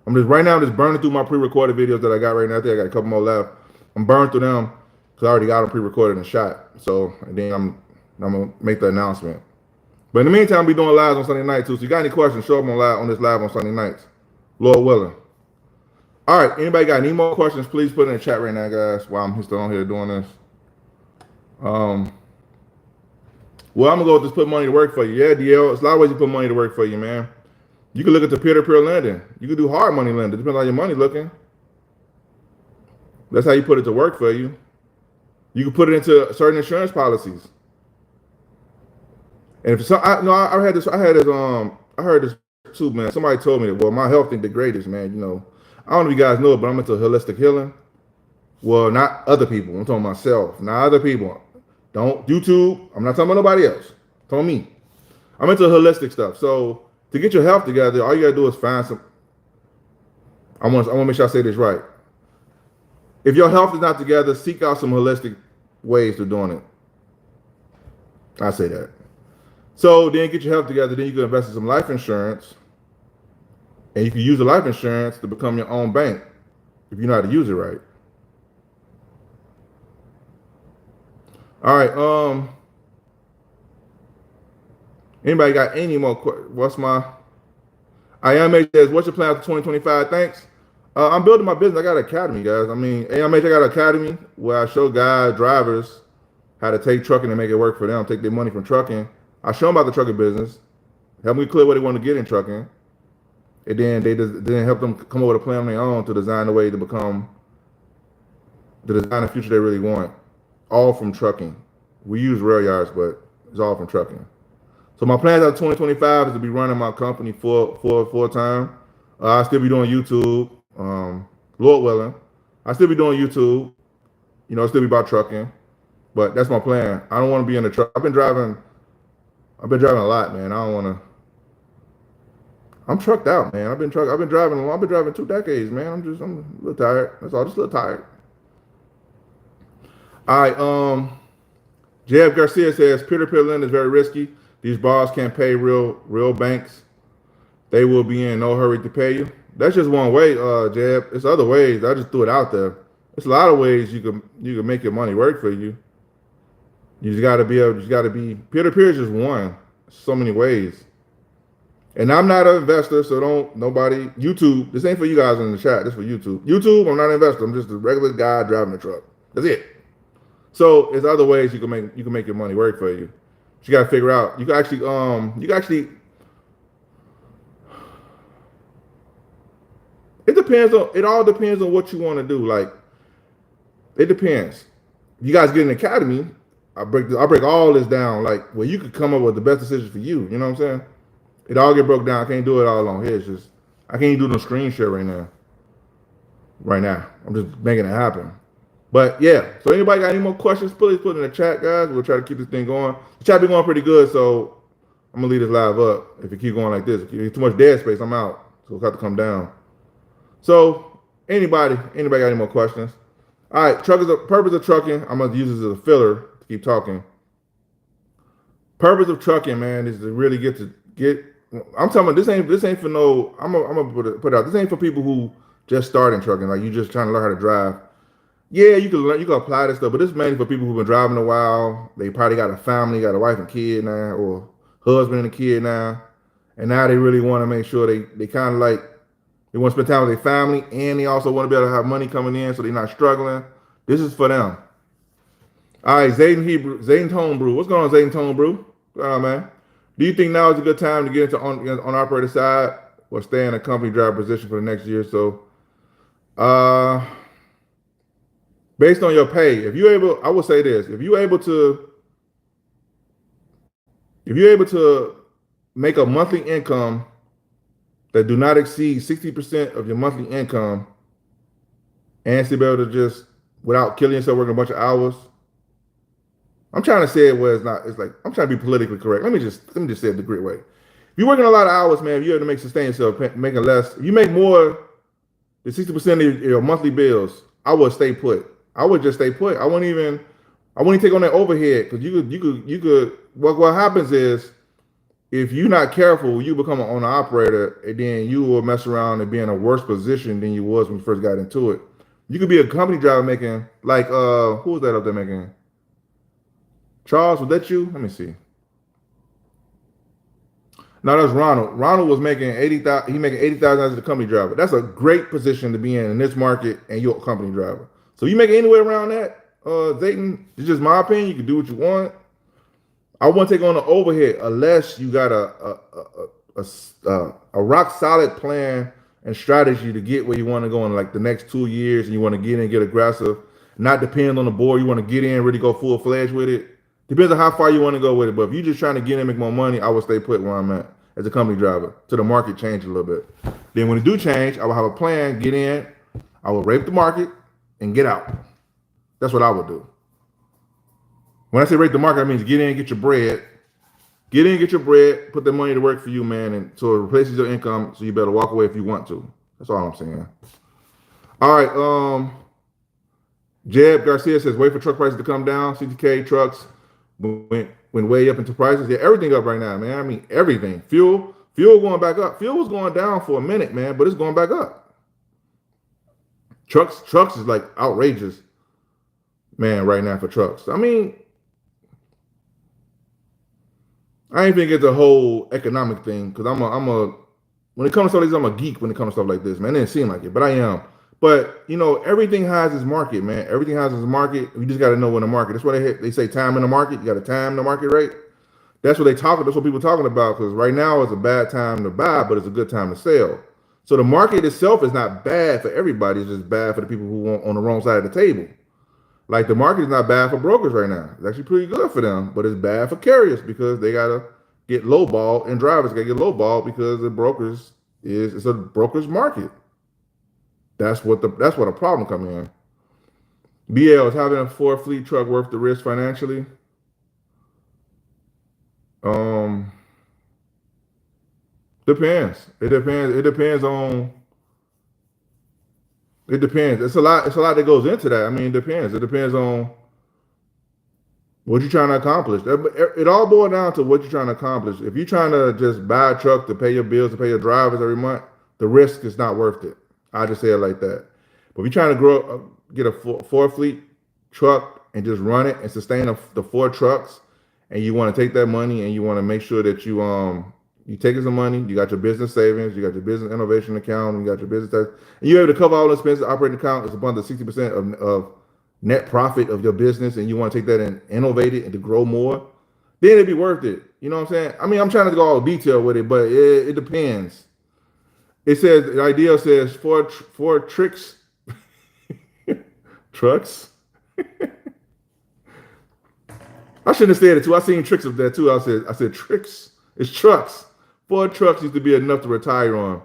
I'm just burning through my pre-recorded videos that I got right now. I think I got a couple more left. I'm burning through them because I already got them pre-recorded and shot. So and then I'm gonna make the announcement. But in the meantime, I'll be doing lives on Sunday night too. So you got any questions, show them on this live on Sunday nights. Lord willing. All right, anybody got any more questions, please put it in the chat right now, guys, while I'm still on here doing this. Well, I'm gonna go just put money to work for you. Yeah, DL, there's a lot of ways you put money to work for you, man. You can look at the peer-to-peer lending. You can do hard money lending. Depends on how your money looking. That's how you put it to work for you. You can put it into certain insurance policies. And if I heard this too, man. Somebody told me that, well, my health ain't the greatest, man. I don't know if you guys know it, but I'm into holistic healing. Well, not other people. I'm talking myself, not other people. Don't YouTube. I'm not talking about nobody else. I'm talking me. I'm into holistic stuff. So to get your health together, all you gotta do is find some. I want to make sure I say this right. If your health is not together, seek out some holistic ways of doing it. I say that. So then get your health together. Then you can invest in some life insurance, and you can use the life insurance to become your own bank if you know how to use it right. All right. Anybody got any more questions? Amex says, what's your plan for 2025? Thanks. I'm building my business. I got an academy, guys. I mean, Amex, I got an academy where I show guys, drivers, how to take trucking and make it work for them, take their money from trucking. I show them about the trucking business, help me clear what they want to get in trucking, and then help them come up with a plan on their own to design the way to become the design of future they really want, all from trucking. We use rail yards, but it's all from trucking. So my plans out of 2025 is to be running my company full time. I'll still be doing YouTube, Lord willing. I'll still be doing YouTube. You know, it'll still be about trucking, but that's my plan. I don't want to be in the truck. I've been driving a lot, man. I don't want to. I'm trucked out, man. I've been driving 2 decades, man. I'm a little tired. That's all. Just a little tired. All right. Jeb Garcia says peer-to-peer lending is very risky. These borrowers can't pay real banks. They will be in no hurry to pay you. That's just one way, Jeb. There's other ways. I just threw it out there. There's a lot of ways you can make your money work for you. You just gotta be peer-to-peer is just one. So many ways. And I'm not an investor, so YouTube, this ain't for you guys in the chat, this is for YouTube. YouTube, I'm not an investor. I'm just a regular guy driving a truck. That's it. So there's other ways you can make your money work for you. But you gotta figure out. You can actually it all depends on what you want to do. Like, it depends. You guys get an academy, I break all this down, like where you could come up with the best decisions for you. You know what I'm saying? It all get broke down. I can't do it all on here. It's just I can't even do no screen share right now. I'm just making it happen. But yeah, so anybody got any more questions, please put in the chat, guys. We'll try to keep this thing going. The chat been going pretty good, so I'm gonna leave this live up. If it keep going like this, if there's too much dead space, I'm out. So we'll have to come down. So anybody got any more questions? All right, purpose of trucking. I'm gonna use this as a filler to keep talking. Purpose of trucking, man, is to really get. I'm talking about this ain't for no. I'm gonna put it out. This ain't for people who just starting trucking. Like you just trying to learn how to drive. Yeah, you can apply this stuff, but this is mainly for people who've been driving a while. They probably got a family, got a wife and kid now, or husband and a kid now, and now they really want to make sure they kind of like they want to spend time with their family, and they also want to be able to have money coming in so they're not struggling. This is for them. All right, Zayden Tone Brew. What's going on, Zayden Tone Brew? Man. Do you think now is a good time to get into on operator side or stay in a company driver position for the next year or so? Based on your pay, I would say this: if you're able to make a monthly income that do not exceed 60% of your monthly income, and to be able to just without killing yourself working a bunch of hours. I'm trying to say it where it's not. It's like I'm trying to be politically correct. Let me just say it the great way. If you're working a lot of hours, man, if you're able to sustain yourself, making less. If you make more than 60% of your monthly bills, I would stay put. I would just stay put. I wouldn't even take on that overhead because you could. What happens is if you're not careful, you become an owner operator, and then you will mess around and be in a worse position than you was when you first got into it. You could be a company driver making like who was that up there making? Charles, was that you? Let me see. No, that's Ronald. Ronald was making 80,000. He making 80,000 as a company driver. That's a great position to be in this market, and you're a company driver. So you make it anywhere around that, Zayton. It's just my opinion. You can do what you want. I won't take on the overhead unless you got a rock solid plan and strategy to get where you want to go in like the next 2 years, and you want to get in, get aggressive, not depend on the board. You want to get in, really go full fledged with it. Depends on how far you want to go with it. But if you're just trying to get in, make more money, I would stay put where I'm at as a company driver till the market change a little bit. Then when it do change, I will have a plan, get in, I will rape the market and get out. That's what I would do. When I say rate the market, I mean get in, get your bread. Get in, get your bread, put the money to work for you, man, and so it replaces your income, so you better walk away if you want to. That's all I'm saying. All right, Jeb Garcia says, wait for truck prices to come down. CTK trucks went way up into prices. Yeah, everything up right now, man. I mean, everything. Fuel going back up. Fuel was going down for a minute, man, but it's going back up. Trucks is like outrageous, man, right now for trucks. I mean, I ain't think it's a whole economic thing because when it comes to stuff like this, I'm a geek when it comes to stuff like this, man. It didn't seem like it, but I am. But you know, everything has its market, man. Everything has its market. You just got to know when the market. That's why they say time in the market. You got to time the market right. That's what That's what people are talking about. Because right now is a bad time to buy, but it's a good time to sell. So the market itself is not bad for everybody. It's just bad for the people who want on the wrong side of the table. Like the market is not bad for brokers right now. It's actually pretty good for them, but it's bad for carriers because they gotta get lowball and drivers gotta get lowball because it's a broker's market. That's what a problem come in. BL is having a Ford fleet truck worth the risk financially. Depends. It depends. It depends on. It depends. It's a lot that goes into that. I mean, it depends. It depends on what you're trying to accomplish. It all boils down to what you're trying to accomplish. If you're trying to just buy a truck to pay your bills, to pay your drivers every month, the risk is not worth it. I just say it like that. But if you're trying to get a Ford fleet truck and just run it and sustain the 4 trucks, and you want to take that money and you want to make sure that you take some money, you got your business savings, you got your business innovation account, you got your business tax, and you're able to cover all the expenses. Operating account is above the 60% of net profit of your business, and you want to take that and innovate it and to grow more, then it'd be worth it. You know what I'm saying? I mean, I'm trying to go all detail with it, but it depends. It says the idea says four tricks, trucks. I shouldn't have said it too. I seen tricks of that too. I said tricks. It's trucks. 4 trucks used to be enough to retire on.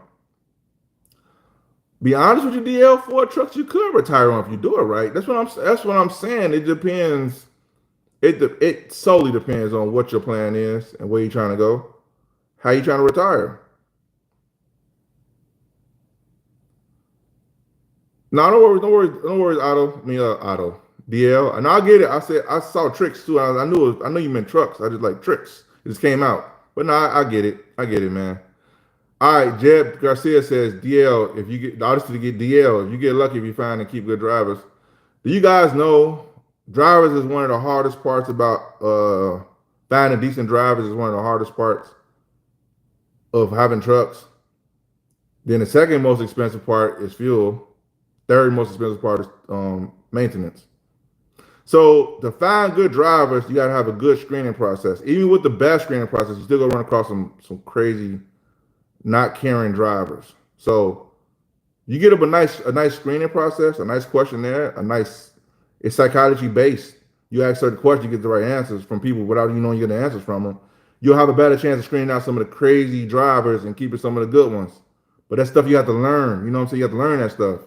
Be honest with you, DL. 4 trucks you could retire on if you do it right. That's what I'm saying. It depends. It solely depends on what your plan is and where you're trying to go. How you trying to retire? No, don't worry, Otto. DL, and I get it. I saw tricks too. I know you meant trucks. I just like tricks. It just came out. But no, I get it. I get it, man. All right, Jeb Garcia says, DL, if you get the artist to get DL, if you get lucky, if you find and keep good drivers. Do you guys know drivers is one of the hardest parts about finding decent drivers is one of the hardest parts of having trucks. Then the second most expensive part is fuel. Third most expensive part is maintenance. So to find good drivers, you gotta have a good screening process. Even with the best screening process, you still gonna run across some crazy, not caring drivers. So you get up a nice screening process, a nice questionnaire, it's psychology based. You ask certain questions, you get the right answers from people without you knowing you get the answers from them. You'll have a better chance of screening out some of the crazy drivers and keeping some of the good ones. But that's stuff you have to learn. You know what I'm saying? You have to learn that stuff.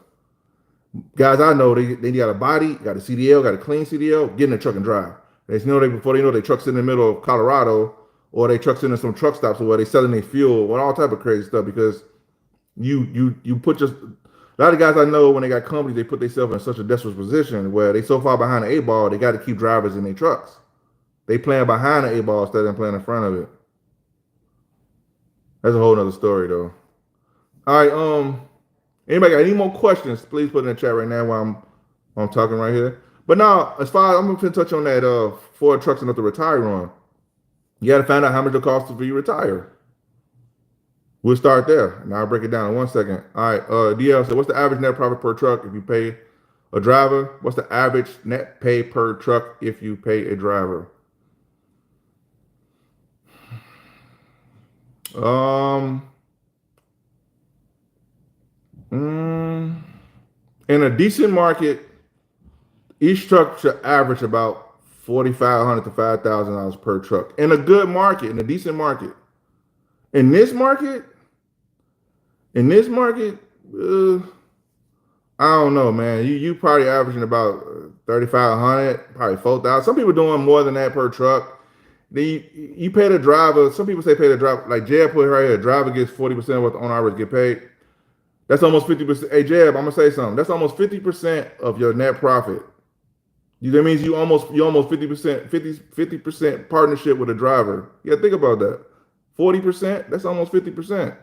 Guys I know, they got a body, got a CDL, got a clean CDL, get in the truck and drive. Before they know they trucks in the middle of Colorado, or they trucks into some truck stops where they selling their fuel or all type of crazy stuff because you put a lot of guys I know when they got companies, they put themselves in such a desperate position where they so far behind the 8-ball, they got to keep drivers in their trucks. They playing behind the 8-ball instead of playing in front of it. That's a whole nother story though. All right, anybody got any more questions? Please put in the chat right now while I'm talking right here. But now, as far as I'm going to touch on that 4 trucks enough to retire on, you got to find out how much it costs for you to retire. We'll start there, and I'll break it down in 1 second. All right, DL said, what's the average net profit per truck if you pay a driver? What's the average net pay per truck if you pay a driver? In a decent market, each truck should average about $4,500 to $5,000 per truck. In a good market, in a decent market. In this market, I I don't know, man. You probably averaging about 3,500, probably 4,000. Some people doing more than that per truck. You pay the driver. Some people say pay the driver. Like Jeb put right here, driver gets 40% of what the owner average get paid. That's almost 50%. Hey Jeb, I'm gonna say something. That's almost 50% of your net profit. That means you almost 50%, 50% partnership with a driver. Yeah, think about that. 40%, that's almost 50%.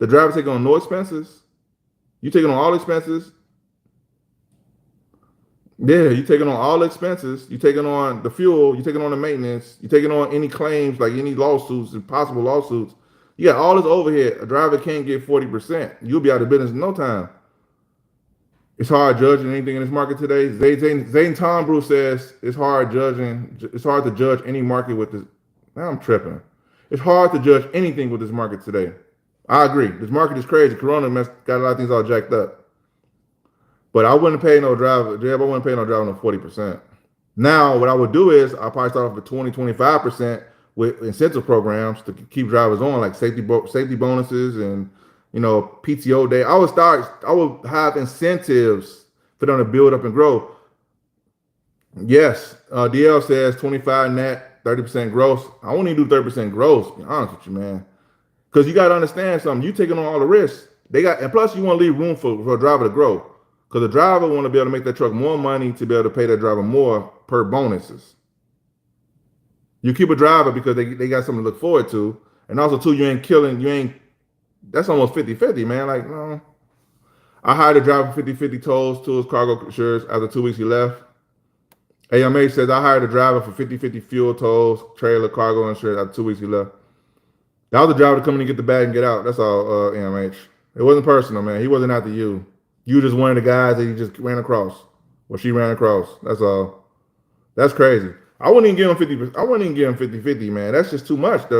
The driver taking on no expenses. You taking on all expenses. Yeah, you taking on all expenses. You taking on the fuel. You taking on the maintenance. You taking on any claims, like any lawsuits and possible lawsuits. You got all this overhead. A driver can't get 40%. You'll be out of business in no time. It's hard judging anything in this market today. Zayden Tom Bruce says it's hard judging. It's hard to judge any market with this. Now I'm tripping. It's hard to judge anything with this market today. I agree. This market is crazy. Corona got a lot of things all jacked up. But I wouldn't pay no driver. Jeb, I wouldn't pay no driver no 40%. Now, what I would do is I'll probably start off with 20, 25% with incentive programs to keep drivers on, like safety bonuses and PTO day. I would have incentives for them to build up and grow. Yes, DL says 25 net, 30% gross. I won't even do 30% gross, to be honest with you, man. Because you got to understand something. You taking on all the risks. And plus you want to leave room for a driver to grow. Because the driver want to be able to make that truck more money to be able to pay that driver more per bonuses. You keep a driver because they got something to look forward to. And also, too, that's almost 50-50, man. Like, no. I hired a driver for 50-50 tolls to his cargo insurance. After 2 weeks, he left. Amex says, I hired a driver for 50-50 fuel tolls, trailer, cargo insurance. After 2 weeks, he left. That was the driver to come in and get the bag and get out. That's all, AMH. It wasn't personal, man. He wasn't after you. You just one of the guys that he just ran across. Or she ran across. That's all. That's crazy. I wouldn't even give him 50%. I wouldn't even give him 50-50, man. That's just too much.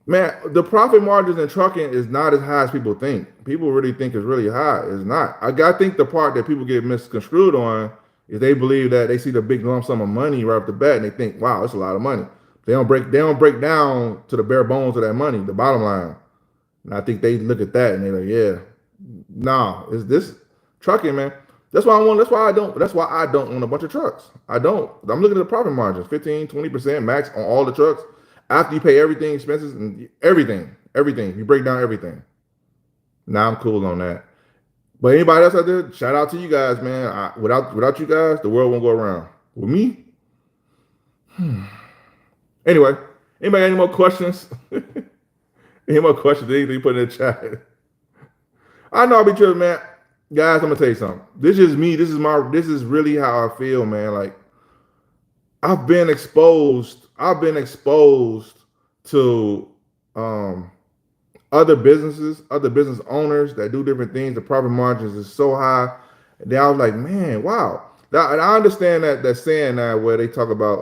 Man, the profit margins in trucking is not as high as people think. People really think it's really high. It's not. I think the part that people get misconstrued on is they believe that they see the big lump sum of money right off the bat and they think, wow, that's a lot of money. They don't break down to the bare bones of that money, the bottom line. And I think they look at that and they're like, yeah, nah, is this trucking, man? That's why I don't own a bunch of trucks. I don't. I'm looking at the profit margins, 15, 20% max on all the trucks. After you pay everything, expenses and everything, you break down everything. Now I'm cool on that. But anybody else out there, shout out to you guys, man. Without you guys, the world won't go around. With me? Anyway, anybody got any more questions? Any more questions? Anything you put in the chat? I know I'll be tripping, man. Guys, I'm gonna tell you something. This is me. This is really how I feel, man. Like I've been exposed to other business owners that do different things. The profit margins is so high. And then I was like, man, wow. And I understand that saying now where they talk about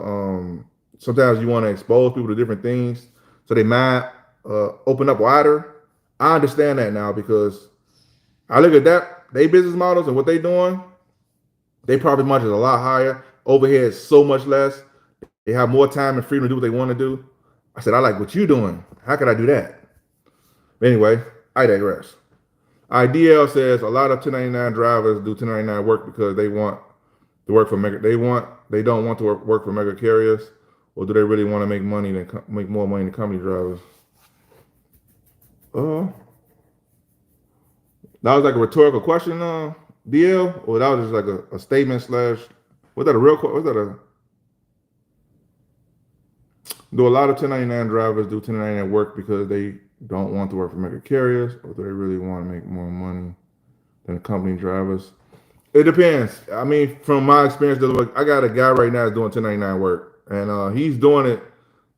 sometimes you want to expose people to different things so they might open up wider. I understand that now because I look at that, they business models and what they doing, they profit margins are a lot higher. Overhead is so much less. They have more time and freedom to do what they want to do. I said, I like what you're doing. How could I do that? Anyway, I digress. IDL says a lot of 1099 drivers do 1099 work because they want to work for they don't want to work for mega carriers, or do they really want to make more money than company drivers? That was like a rhetorical question, DL, or that was just like a statement / was that a real question? Was that a do a lot of 1099 drivers do 1099 work because they don't want to work for mega carriers, or do they really want to make more money than company drivers? It depends. I mean, from my experience, I got a guy right now that's doing 1099 work, and he's doing it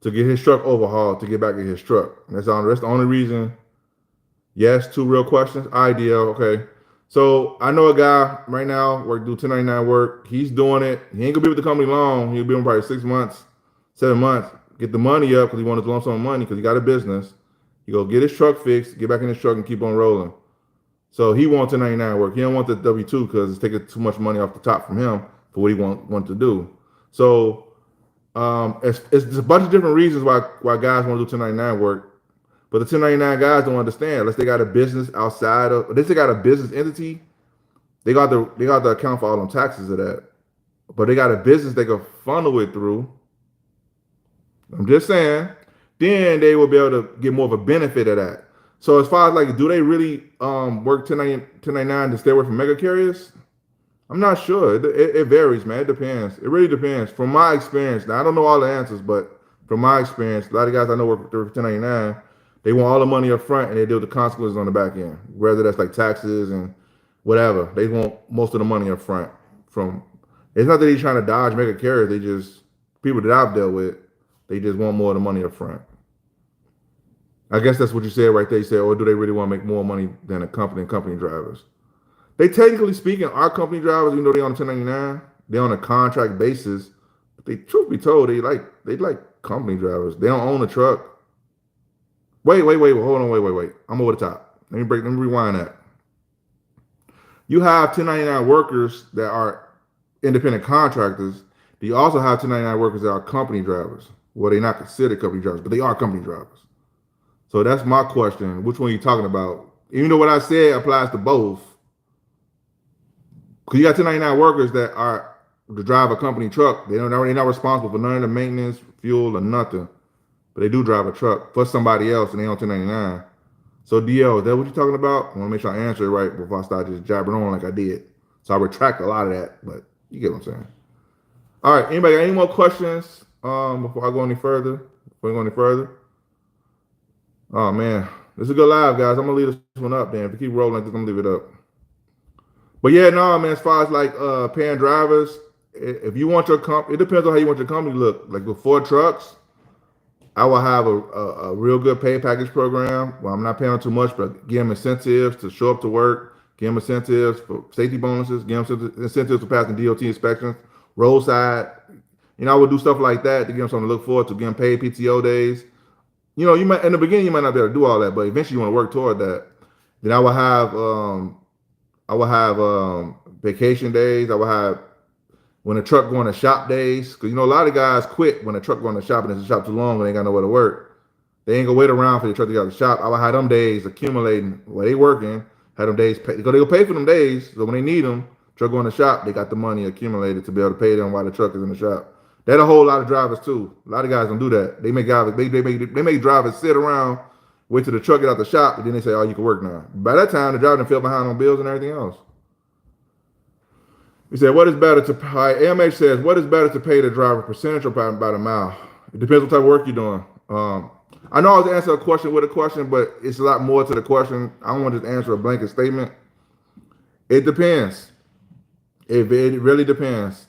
to get his truck overhauled, to get back in his truck. That's the only reason. Yes, 2 real questions. Ideal. Okay. So I know a guy right now do 1099 work. He's doing it. He ain't gonna be with the company long. He'll be on probably 6 months, 7 months. Get the money up because he wanted to lump some money because he got a business. He go get his truck fixed, get back in his truck and keep on rolling. So he wants 1099 work. He don't want the W-2 because it's taking too much money off the top from him for what he want to do. So it's a bunch of different reasons why guys want to do 1099 work. But the 1099 guys don't understand unless they got a business outside of, unless they got a business entity they got to account for all them taxes of that. But they got a business they can funnel it through. I'm just saying. Then they will be able to get more of a benefit of that. So as far as like, do they really work 1099 to stay away from mega carriers? I'm not sure. It varies, man. It depends. It really depends. From my experience, now I don't know all the answers, but from my experience, a lot of guys I know work for 1099. They want all the money up front and they deal with the consequences on the back end, whether that's like taxes and whatever. They want most of the money up front. From it's not that he's trying to dodge mega carriers. They just people that I've dealt with, they just want more of the money up front. I guess that's what you said right there. You said, or do they really want to make more money than a company and company drivers? They technically speaking are company drivers, even though they're on 1099, they're on a contract basis. But they, truth be told, they like company drivers. They don't own a truck. Wait, hold on, wait. I'm over the top. Let me rewind that. You have 1099 workers that are independent contractors. You also have 1099 workers that are company drivers. Well, they're not considered company drivers, but they are company drivers. So that's my question. Which one are you talking about? Even though what I said applies to both. Because you got 1099 workers that are to drive a company truck. They're not responsible for none of the maintenance, fuel, or nothing. But they do drive a truck for somebody else and they on 1099. So DL, is that what you're talking about? I want to make sure I answer it right before I start just jabbering on like I did. So I retract a lot of that, but you get what I'm saying. All right, anybody got any more questions before I go any further? Oh man, this is a good live, guys. I'm gonna leave this one up then. If you keep rolling like this, I'm gonna leave it up. But yeah, no, man, as far as like paying drivers, if you want your company, it depends on how you want your company to look. Like with Ford trucks, I will have a real good pay package program. Well, I'm not paying them too much, but give them incentives to show up to work, give them incentives for safety bonuses, give them incentives for passing DOT inspections, roadside. You know, I would do stuff like that to give them something to look forward to, getting paid PTO days. You know, you might in the beginning you might not be able to do all that, but eventually you want to work toward that. Then I will have vacation days. I will have when the truck going to shop days, because you know a lot of guys quit when the truck going to shop and it's a shop too long and they ain't got nowhere to work. They ain't gonna wait around for the truck to go to the shop. I will have them days accumulating while they working. Have them days pay, because they go pay for them days. So when they need them, truck going to shop, they got the money accumulated to be able to pay them while the truck is in the shop. That a whole lot of drivers too. A lot of guys don't do that. They make drivers they make drivers sit around, wait till the truck get out the shop, and then they say, "Oh, you can work now." By that time, the driver done fell behind on bills and everything else. He said, "What is better to pay?" Amex says, "What is better to pay the driver, percentage or by the mile?" It depends what type of work you're doing. I know I was answering a question with a question, but it's a lot more to the question. I don't want to just answer a blanket statement. It depends. It really depends.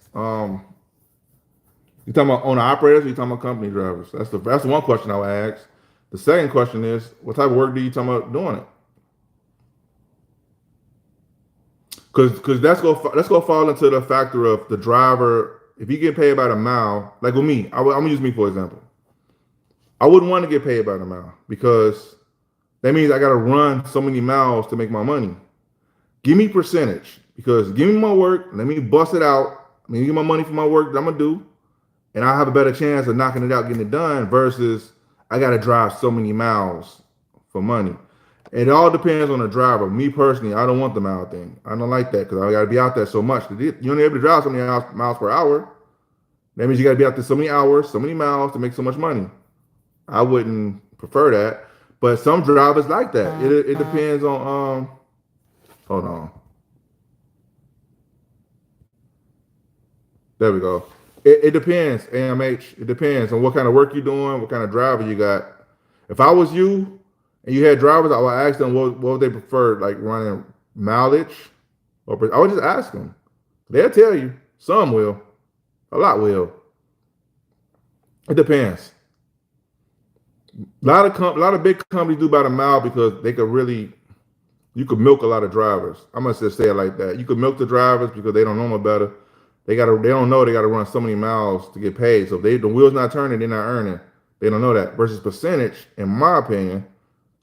You talking about owner operators or you talking about company drivers? That's the one question I would ask. The second question is, what type of work do you talking about doing it? Because that's go fall into the factor of the driver. If you get paid by the mile, like with me, I'm gonna use me for example. I wouldn't want to get paid by the mile because that means I got to run so many miles to make my money. Give me percentage, because give me my work, let me bust it out. Let me get my money for my work that I'm gonna do, and I have a better chance of knocking it out, getting it done, versus I got to drive so many miles for money. It all depends on the driver. Me personally, I don't want the mile thing. I don't like that because I got to be out there so much. You're only able to drive so many miles per hour. That means you got to be out there so many hours, so many miles to make so much money. I wouldn't prefer that, but some drivers like that. It depends on. Hold on. There we go. It depends, AMH. It depends on what kind of work you're doing, what kind of driver you got. If I was you and you had drivers, I would ask them what would they prefer, like running mileage, or I would just ask them. They'll tell you. Some will, a lot will. It depends. A lot of big companies do by the mile because they could really, you could milk a lot of drivers. I'm gonna just say it like that. You could milk the drivers because they don't know no better. They don't know they gotta run so many miles to get paid. So if the wheel's not turning, they're not earning. They don't know that. Versus percentage, in my opinion,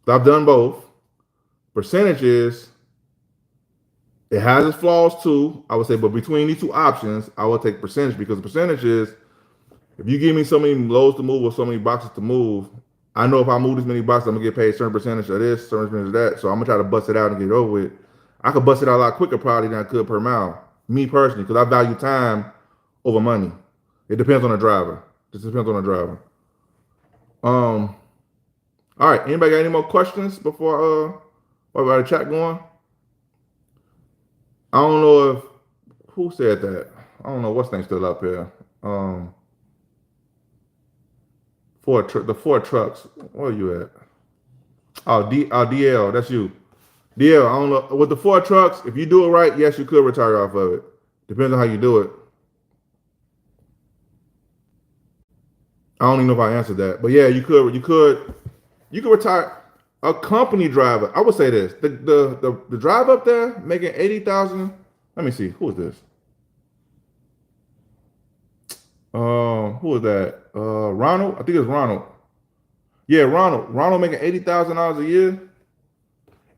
I've done both. Percentage is, it has its flaws too, I would say, but between these two options, I would take percentage, because the percentage is, if you give me so many loads to move or so many boxes to move, I know if I move this many boxes, I'm gonna get paid a certain percentage of this, certain percentage of that. So I'm gonna try to bust it out and get it over with. I could bust it out a lot quicker probably than I could per mile. Me personally, because I value time over money. It depends on the driver. Just depends on the driver. Um. All right. Anybody got any more questions before while we got the chat going? I don't know if who said that. I don't know what's name still up here. The Ford trucks. Where are you at? Oh, DL. That's you. DL. I don't know with the Ford trucks. If you do it right, yes, you could retire off of it. Depends on how you do it. I don't even know if I answered that, but yeah, you could. You could retire. A company driver. I would say this: the driver up there making 80,000. Let me see. Who is this? Who is that? Ronald. I think it's Ronald. Yeah, Ronald. Ronald making $80,000 a year.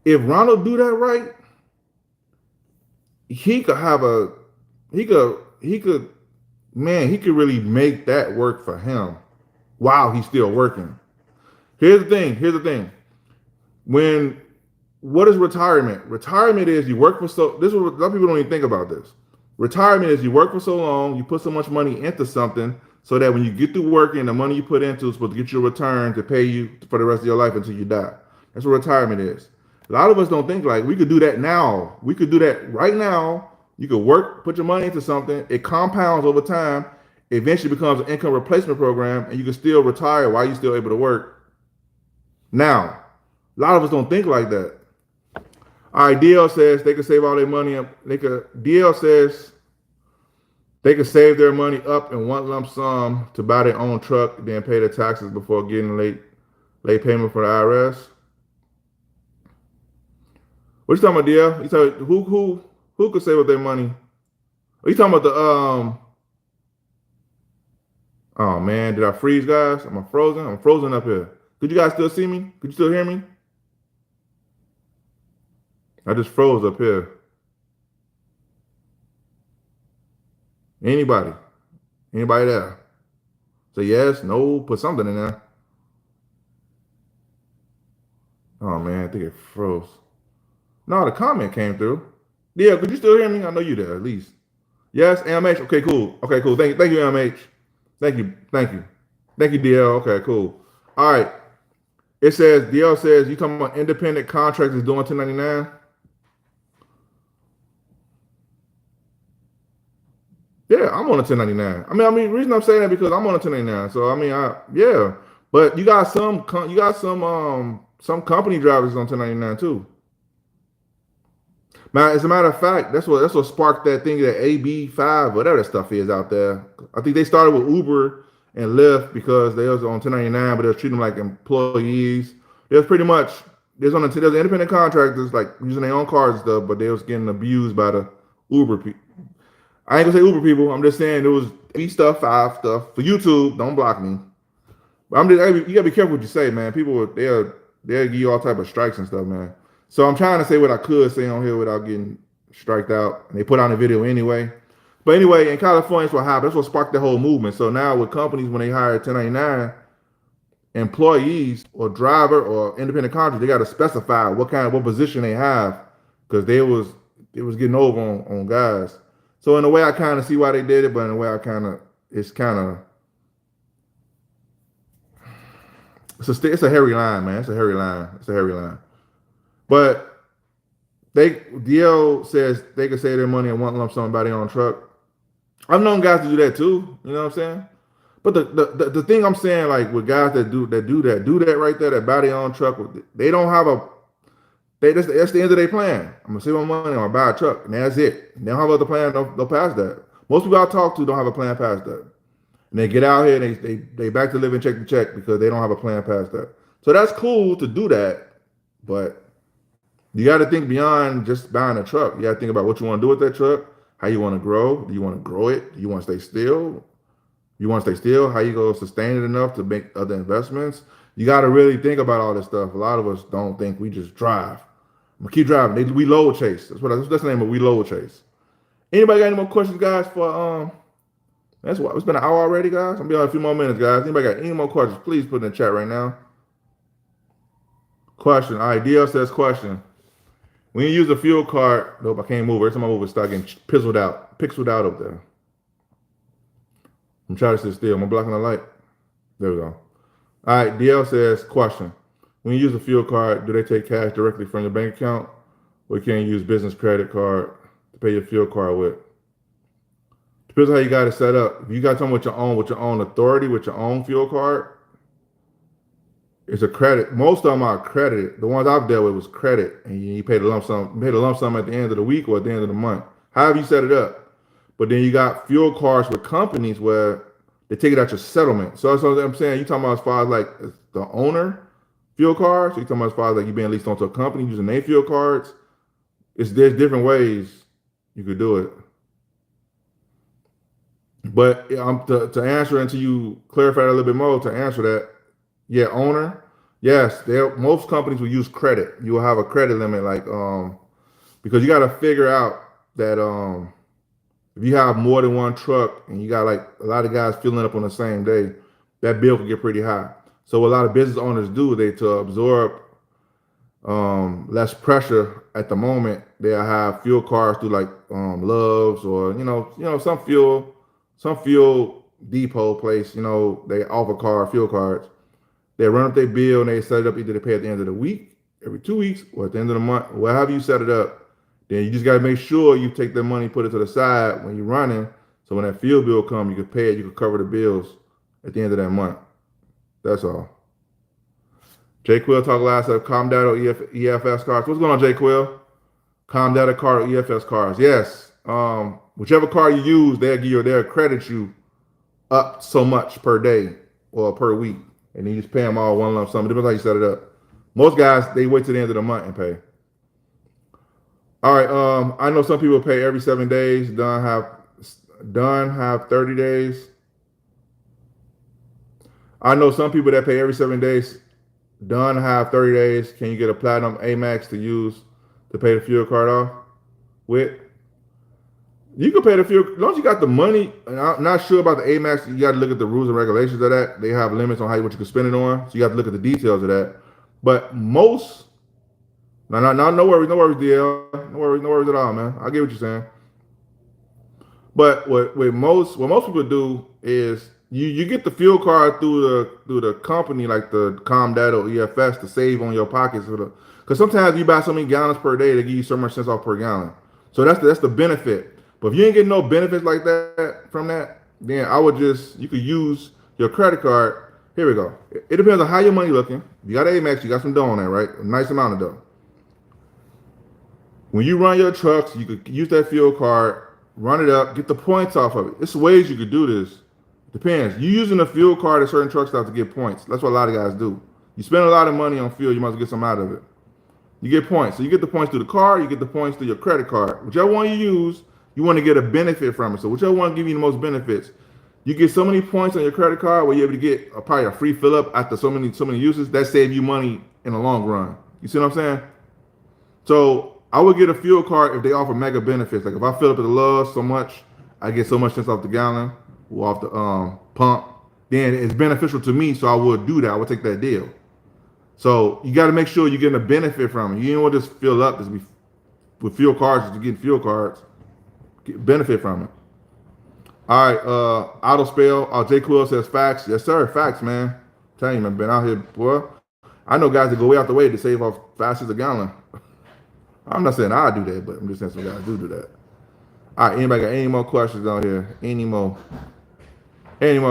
If Ronald do that right, he could have a. He could. Man, he could really make that work for him while he's still working. Here's the thing. Here's the thing. When what is retirement? Retirement is you work for this is what a lot of people don't even think about this. Retirement is you work for so long, you put so much money into something so that when you get through working, the money you put into is supposed to get you a return to pay you for the rest of your life until you die. That's what retirement is. A lot of us don't think like we could do that now. We could do that right now. You could work, put your money into something, it compounds over time, eventually becomes an income replacement program, and you can still retire while you're still able to work. Now, a lot of us don't think like that. All right, DL says they could save all their money. DL says they could save their money up in one lump sum to buy their own truck, then pay their taxes before getting late payment for the IRS. What you talking about, DL? You talking who could save up their money? Are you talking about the Oh man, did I freeze, guys? Am I frozen? I'm frozen up here. Could you guys still see me? Could you still hear me? I just froze up here. Anybody? Anybody there? Say yes, no, put something in there. Oh man, I think it froze. No, the comment came through. Yeah, could you still hear me? I know you there at least. Yes, Amex. Okay, cool. Okay, cool. Thank you, Amex. Thank you, DL. Okay, cool. All right. It says DL says you talking about independent contractors doing 1099. Yeah, I'm on a 1099. I mean, the reason I'm saying that because I'm on a 1099. So I mean, yeah. But you got some company drivers on 1099 too. Now, as a matter of fact, that's what sparked that thing that AB5, whatever that stuff is out there. I think they started with Uber and Lyft because they was on 1099, but they was treating them like employees. There's independent contractors like using their own cars and stuff, but they was getting abused by the Uber people. I ain't gonna say Uber people. I'm just saying it was B stuff, 5 stuff for YouTube. Don't block me. But you gotta be careful what you say, man. People they'll give you all type of strikes and stuff, man. So I'm trying to say what I could say on here without getting striked out. And they put on a video anyway. But anyway, in California, that's what happened. That's what sparked the whole movement. So now with companies, when they hire 1099 employees or driver or independent contractor, they got to specify what position they have because it was getting over on guys. So in a way, I kind of see why they did it, but in a way, it's a hairy line, man. It's a hairy line. But DL says they can save their money and one lump sum by their own truck. I've known guys to do that too. You know what I'm saying? But the thing I'm saying, like with guys that do that right there, that buy their own truck, they don't have that's the end of their plan. I'm gonna save my money, I'm gonna buy a truck, and that's it. They don't have other plan. They'll pass that. Most people I talk to don't have a plan past that. And they get out here and they back to living check to check because they don't have a plan past that. So that's cool to do that, but you got to think beyond just buying a truck. You got to think about what you want to do with that truck, how you want to grow. Do you want to grow it? Do you want to stay still? How you go sustain it enough to make other investments? You got to really think about all this stuff. A lot of us don't think, we just drive. I'm gonna keep driving. We load chase. That's the name of we load chase. Anybody got any more questions, guys? It's been an hour already, guys. I'm gonna be on a few more minutes, guys. Anybody got any more questions? Please put in the chat right now. Question. All right, DL says question. When you use a fuel card, nope, I can't move. Every time I move, it's stuck and pixeled out up there. I'm trying to sit still. Am I blocking the light? There we go. All right, DL says, question. When you use a fuel card, do they take cash directly from your bank account, or can you use business credit card to pay your fuel card with? Depends on how you got it set up. If you got something with your own authority, with your own fuel card, it's a credit. Most of them are credited. The ones I've dealt with was credit, and you paid a lump sum. You paid a lump sum at the end of the week or at the end of the month. However you set it up. But then you got fuel cards with companies where they take it out your settlement. So that's what I'm saying. You talking about as far as like the owner fuel cards. So you talking about as far as like you being leased onto a company using their fuel cards. There's different ways you could do it. But to answer until you clarify it a little bit more, to answer that, yeah, owner, yes, most companies will use credit. You will have a credit limit, like because you got to figure out that if you have more than one truck and you got like a lot of guys filling up on the same day, that bill can get pretty high. So what a lot of business owners do, to absorb less pressure at the moment, they'll have fuel cards through like Love's or some fuel depot place. They offer fuel cards. They run up their bill and they set it up. Either they pay at the end of the week, every 2 weeks, or at the end of the month, wherever you set it up. Then you just got to make sure you take that money, put it to the side when you're running. So when that fuel bill comes, you can pay it. You can cover the bills at the end of that month. That's all. Jay Quill talk last of Comdata EFS cards. What's going on, Jay Quill? Comdata card or EFS cards? Yes. Whichever card you use, they'll credit you up so much per day or per week. And then you just pay them all one lump sum. It depends how you set it up. Most guys, they wait till the end of the month and pay. All right. I know some people pay every 7 days. Done have 30 days. I know some people that pay every 7 days. Done have 30 days. Can you get a platinum Amex to use to pay the fuel card off with? You can pay the fuel. As long as you got the money, and I'm not sure about the Amex, you got to look at the rules and regulations of that. They have limits on what you can spend it on. So you got to look at the details of that. But most, no worries, DL. No worries at all, man. I get what you're saying. But what most people do is you get the fuel card through the company, like the Comdata or EFS, to save on your pockets. Because sometimes you buy so many gallons per day, they give you so much cents off per gallon. So that's the benefit. But if you ain't getting no benefits like that from that, then you could use your credit card. Here we go. It depends on how your money looking. If you got Amex, you got some dough on there, right? A nice amount of dough. When you run your trucks, you could use that fuel card, run it up, get the points off of it. There's ways you could do this. Depends. You using a fuel card at certain truck stops to get points. That's what a lot of guys do. You spend a lot of money on fuel, you must get some out of it. You get points. So you get the points through the car, you get the points through your credit card. Whichever one you use, you want to get a benefit from it. So whichever one give you the most benefits. You get so many points on your credit card where you're able to get probably a free fill up after so many uses. That saves you money in the long run. You see what I'm saying? So I would get a fuel card if they offer mega benefits. Like if I fill up at the Lowe's so much, I get so much cents off the gallon or off the pump. Then it's beneficial to me, so I would do that. I would take that deal. So you got to make sure you're getting a benefit from it. You don't want to just fill up with fuel cards just to get fuel cards. Get benefit from it. All right, auto spell. J. Quill says facts. Yes, sir. Facts, man. I'm telling you, man, been out here, boy. I know guys that go way out the way to save off 5 cents a gallon. I'm not saying I do that, but I'm just saying some guys do that. All right, anybody got any more questions on here? Any more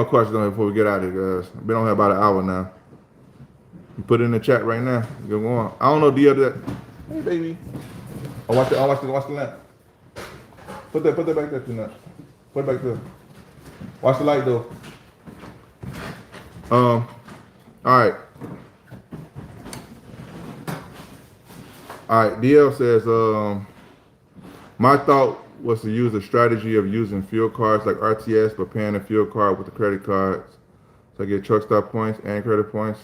questions on here before we get out of here, guys? I've been on here about an hour now. You put it in the chat right now. Go on. I don't know the other. Hey, baby. Watch the lamp. Put that back there, too. Put it back there. Watch the light, though. All right. All right. DL says, my thought was to use a strategy of using fuel cards like RTS, but paying a fuel card with the credit cards. So I get truck stop points and credit points.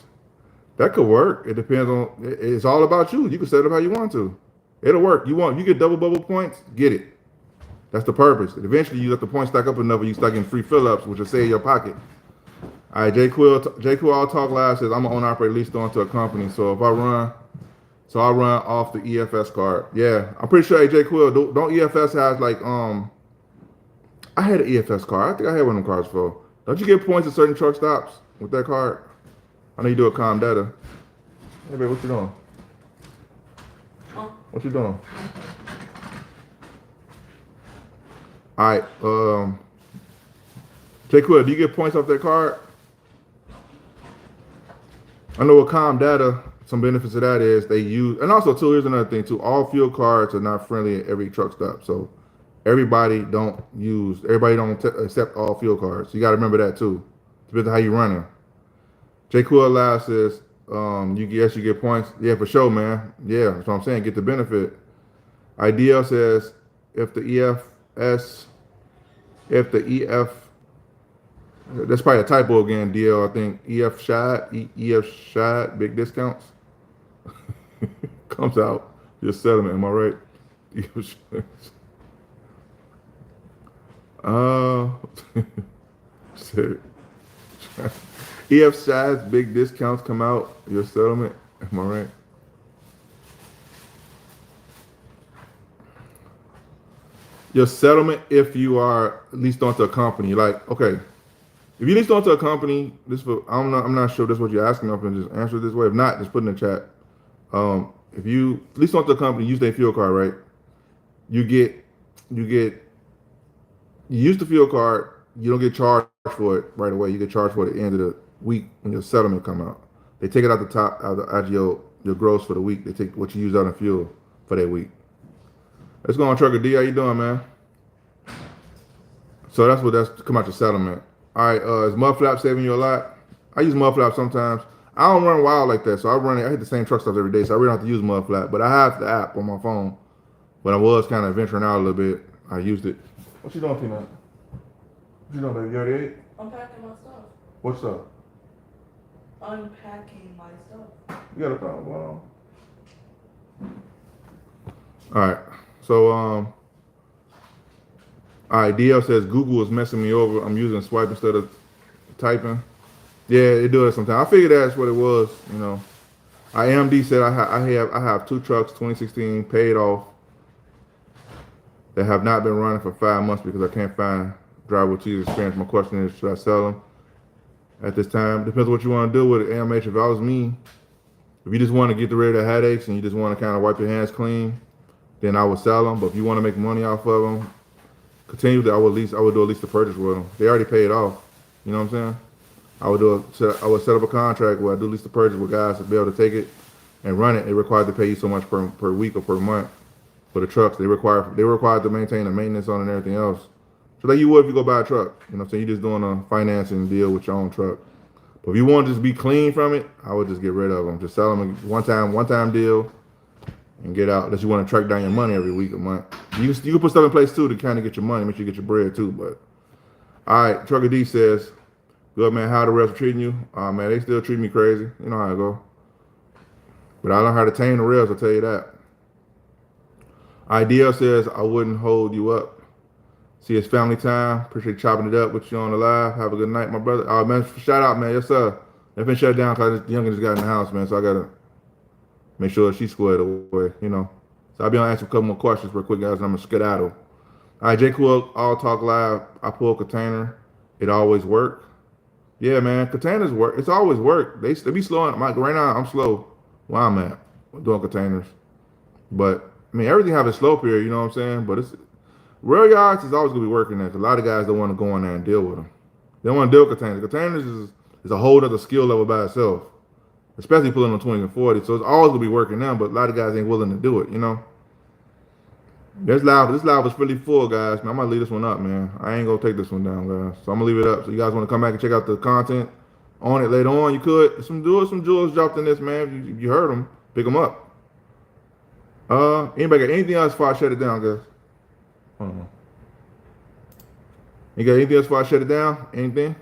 That could work. It depends on. It's all about you. You can set it up how you want to. It'll work. You get double bubble points, get it. That's the purpose. And eventually, you let the points stack up enough, where you start getting free fill-ups, which will save your pocket. All right, J. Quill, I'll talk live says, I'm an owner operator leased onto a company. So if I run So I run off the EFS card. Yeah, I'm pretty sure AJ Quill don't EFS has like I had an EFS card. I think I had one of them cards before. Don't you get points at certain truck stops with that card? I know you do a calm data. Hey babe, what you doing? What you doing? All right, J Quill, do you get points off that card? I know with calm data, some benefits of that is they use, and also too, here's another thing too. All fuel cards are not friendly at every truck stop, so everybody don't accept all fuel cards. So you got to remember that too. Depends on how you running. J Quill allows says, you get points. Yeah, for sure, man. Yeah, that's what I'm saying. Get the benefit. IDL says if the EF, that's probably a typo again, DL. I think EF shot, big discounts. Comes out your settlement. Am I right? EF size, big discounts come out your settlement. Am I right? Your settlement if you are leased onto a company. Like, okay, if you leased onto a company, I'm not sure this is what you're asking. I'm gonna just answer it this way. If not, just put in the chat. If you lease onto a company, use their fuel card, right? You use the fuel card. You don't get charged for it right away. You get charged for it at the end of the week when your settlement come out. They take it out the top out of your gross for the week. They take what you use out in fuel for that week. Let's go on, Trucker D. How you doing, man? So that's come out your settlement. All right, is mud flap saving you a lot? I use mud flap sometimes. I don't run wild like that, so I hit the same truck stops every day, so I really don't have to use mud flap. But I have the app on my phone. But I was kind of venturing out a little bit. I used it. What you doing, Peanut? What you doing, baby? You already ate? Unpacking my stuff. What stuff? Unpacking my stuff. You got a problem going on? All right. So, all right, DL says Google is messing me over. I'm using swipe instead of typing. Yeah, it does sometimes. I figured that's what it was, you know. IMD said I have 2 trucks, 2016, paid off, that have not been running for 5 months because I can't find driver with cheese experience. My question is, should I sell them at this time? Depends on what you want to do with it. AMH, if I was me, if you just want to get rid of the headaches and you just want to kind of wipe your hands clean, then I would sell them. But if you want to make money off of them, continue that. I would do at least the purchase with them. They already paid off. You know what I'm saying? I would set up a contract where I do at least the purchase with guys to be able to take it and run it. They required to pay you so much per week or per month for the trucks. They required to maintain the maintenance on it and everything else. So like you would if you go buy a truck. You know what I'm saying? You're just doing a financing deal with your own truck. But if you want to just be clean from it, I would just get rid of them. Just sell them a one-time deal and get out. Unless you want to track down your money every week or month. You can put stuff in place too to kind of get your money, make sure you get your bread too. But all right, Trucker D says, good man, how the refs are treating you? Man, they still treat me crazy. You know how I go. But I learned how to tame the refs, I'll tell you that. IDL says, I wouldn't hold you up. See, it's family time. Appreciate chopping it up with you on the live. Have a good night, my brother. Oh, man, shout out, man. Yes, sir. They've been shut down because the youngin' just got in the house, man. So I got to make sure she's squared away, you know. So I'll be on ask a couple more questions real quick, guys, and I'm going to skedaddle. All right, J. Cool, All Talk Live. I pull a container. It always work. Yeah, man, containers work. It's always work. They be slowing. Right now, I'm slow where I'm at doing containers. But, I mean, everything have a slow period, you know what I'm saying? But it's rail yards is always going to be working there. A lot of guys don't want to go in there and deal with them. They don't want to deal with containers. Containers is a whole other skill level by itself, especially pulling on 20 and 40. So it's always going to be working now, but a lot of guys ain't willing to do it, you know? This live is pretty full, guys. Man, I'm going to leave this one up, man. I ain't going to take this one down, guys. So I'm going to leave it up. So you guys want to come back and check out the content on it later on, you could. Some jewels dropped in this, man. You heard them. Pick them up. Anybody got anything else before I shut it down, guys? Hold on. You got anything else before I shut it down? Anything?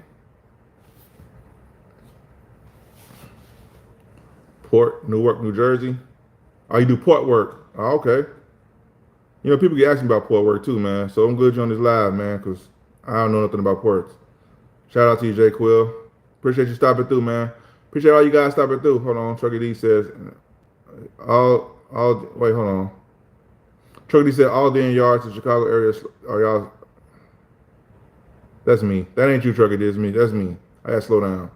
Port, Newark, New Jersey. Oh, you do port work. Oh, okay. You know, people get asking about port work too, man. So I'm glad you're on this live, man, because I don't know nothing about ports. Shout out to you, J. Quill. Appreciate you stopping through, man. Appreciate all you guys stopping through. Hold on. Trucker D says, Wait, hold on. Trucker D said all day in yards in Chicago area are y'all. That's me. That ain't you, Trucker D. It's me. That's me. I gotta slow down.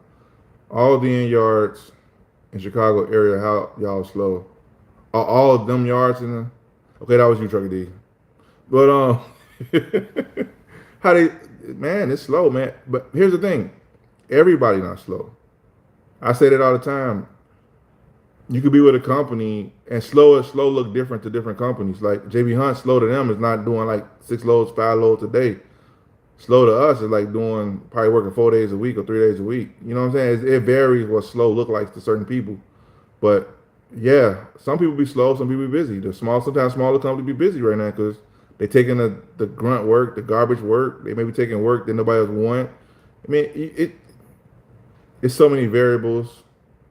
All the in yards in Chicago area, how y'all slow? Are all of them yards in the? Okay, that was you, Trucker D. But how they? Man, it's slow, man. But here's the thing: everybody not slow. I say that all the time. You could be with a company and slow look different to different companies. Like JB Hunt, slow to them is not doing like 6 loads, 5 loads a day. Slow to us is like doing probably working 4 days a week or 3 days a week. You know what I'm saying? It varies what slow look like to certain people. But yeah, some people be slow, some people be busy. Sometimes smaller companies be busy right now because they taking the grunt work, the garbage work. They may be taking work that nobody else want. I mean, it's so many variables.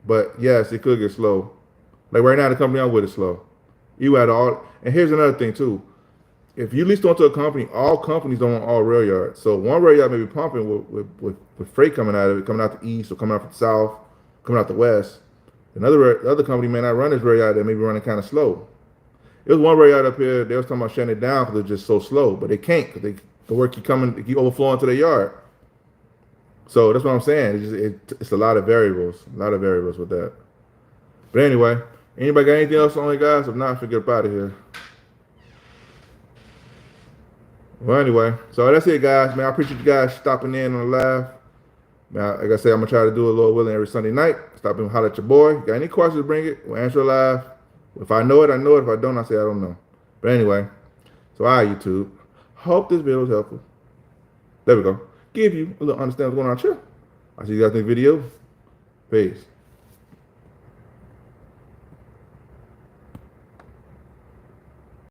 But yes, it could get slow. Like right now, the company I'm with is slow. You had all, and here's another thing too. If you lease onto a company, all companies don't want all rail yards. So one rail yard may be pumping with freight coming out of it, coming out the east or coming out from the south, coming out the west. The other company may not run this rail yard, they may be running kind of slow. There was one rail yard up here, they was talking about shutting it down because they're just so slow, but they can't because the work they keep overflowing to their yard. So that's what I'm saying. It's a lot of variables, with that. But anyway, anybody got anything else on it, guys? If not, forget about it here. Well, anyway, so that's it, guys. Man, I appreciate you guys stopping in on the live. Man, like I said, I'm gonna try to do a little willing every Sunday night. Stop and holler at your boy. Got any questions? Bring it. We'll answer live. If I know it, I know it. If I don't, I say I don't know. But anyway, so all right, YouTube. Hope this video was helpful. There we go. Give you a little understanding of what's going on here. I'll see you guys in the video. Peace.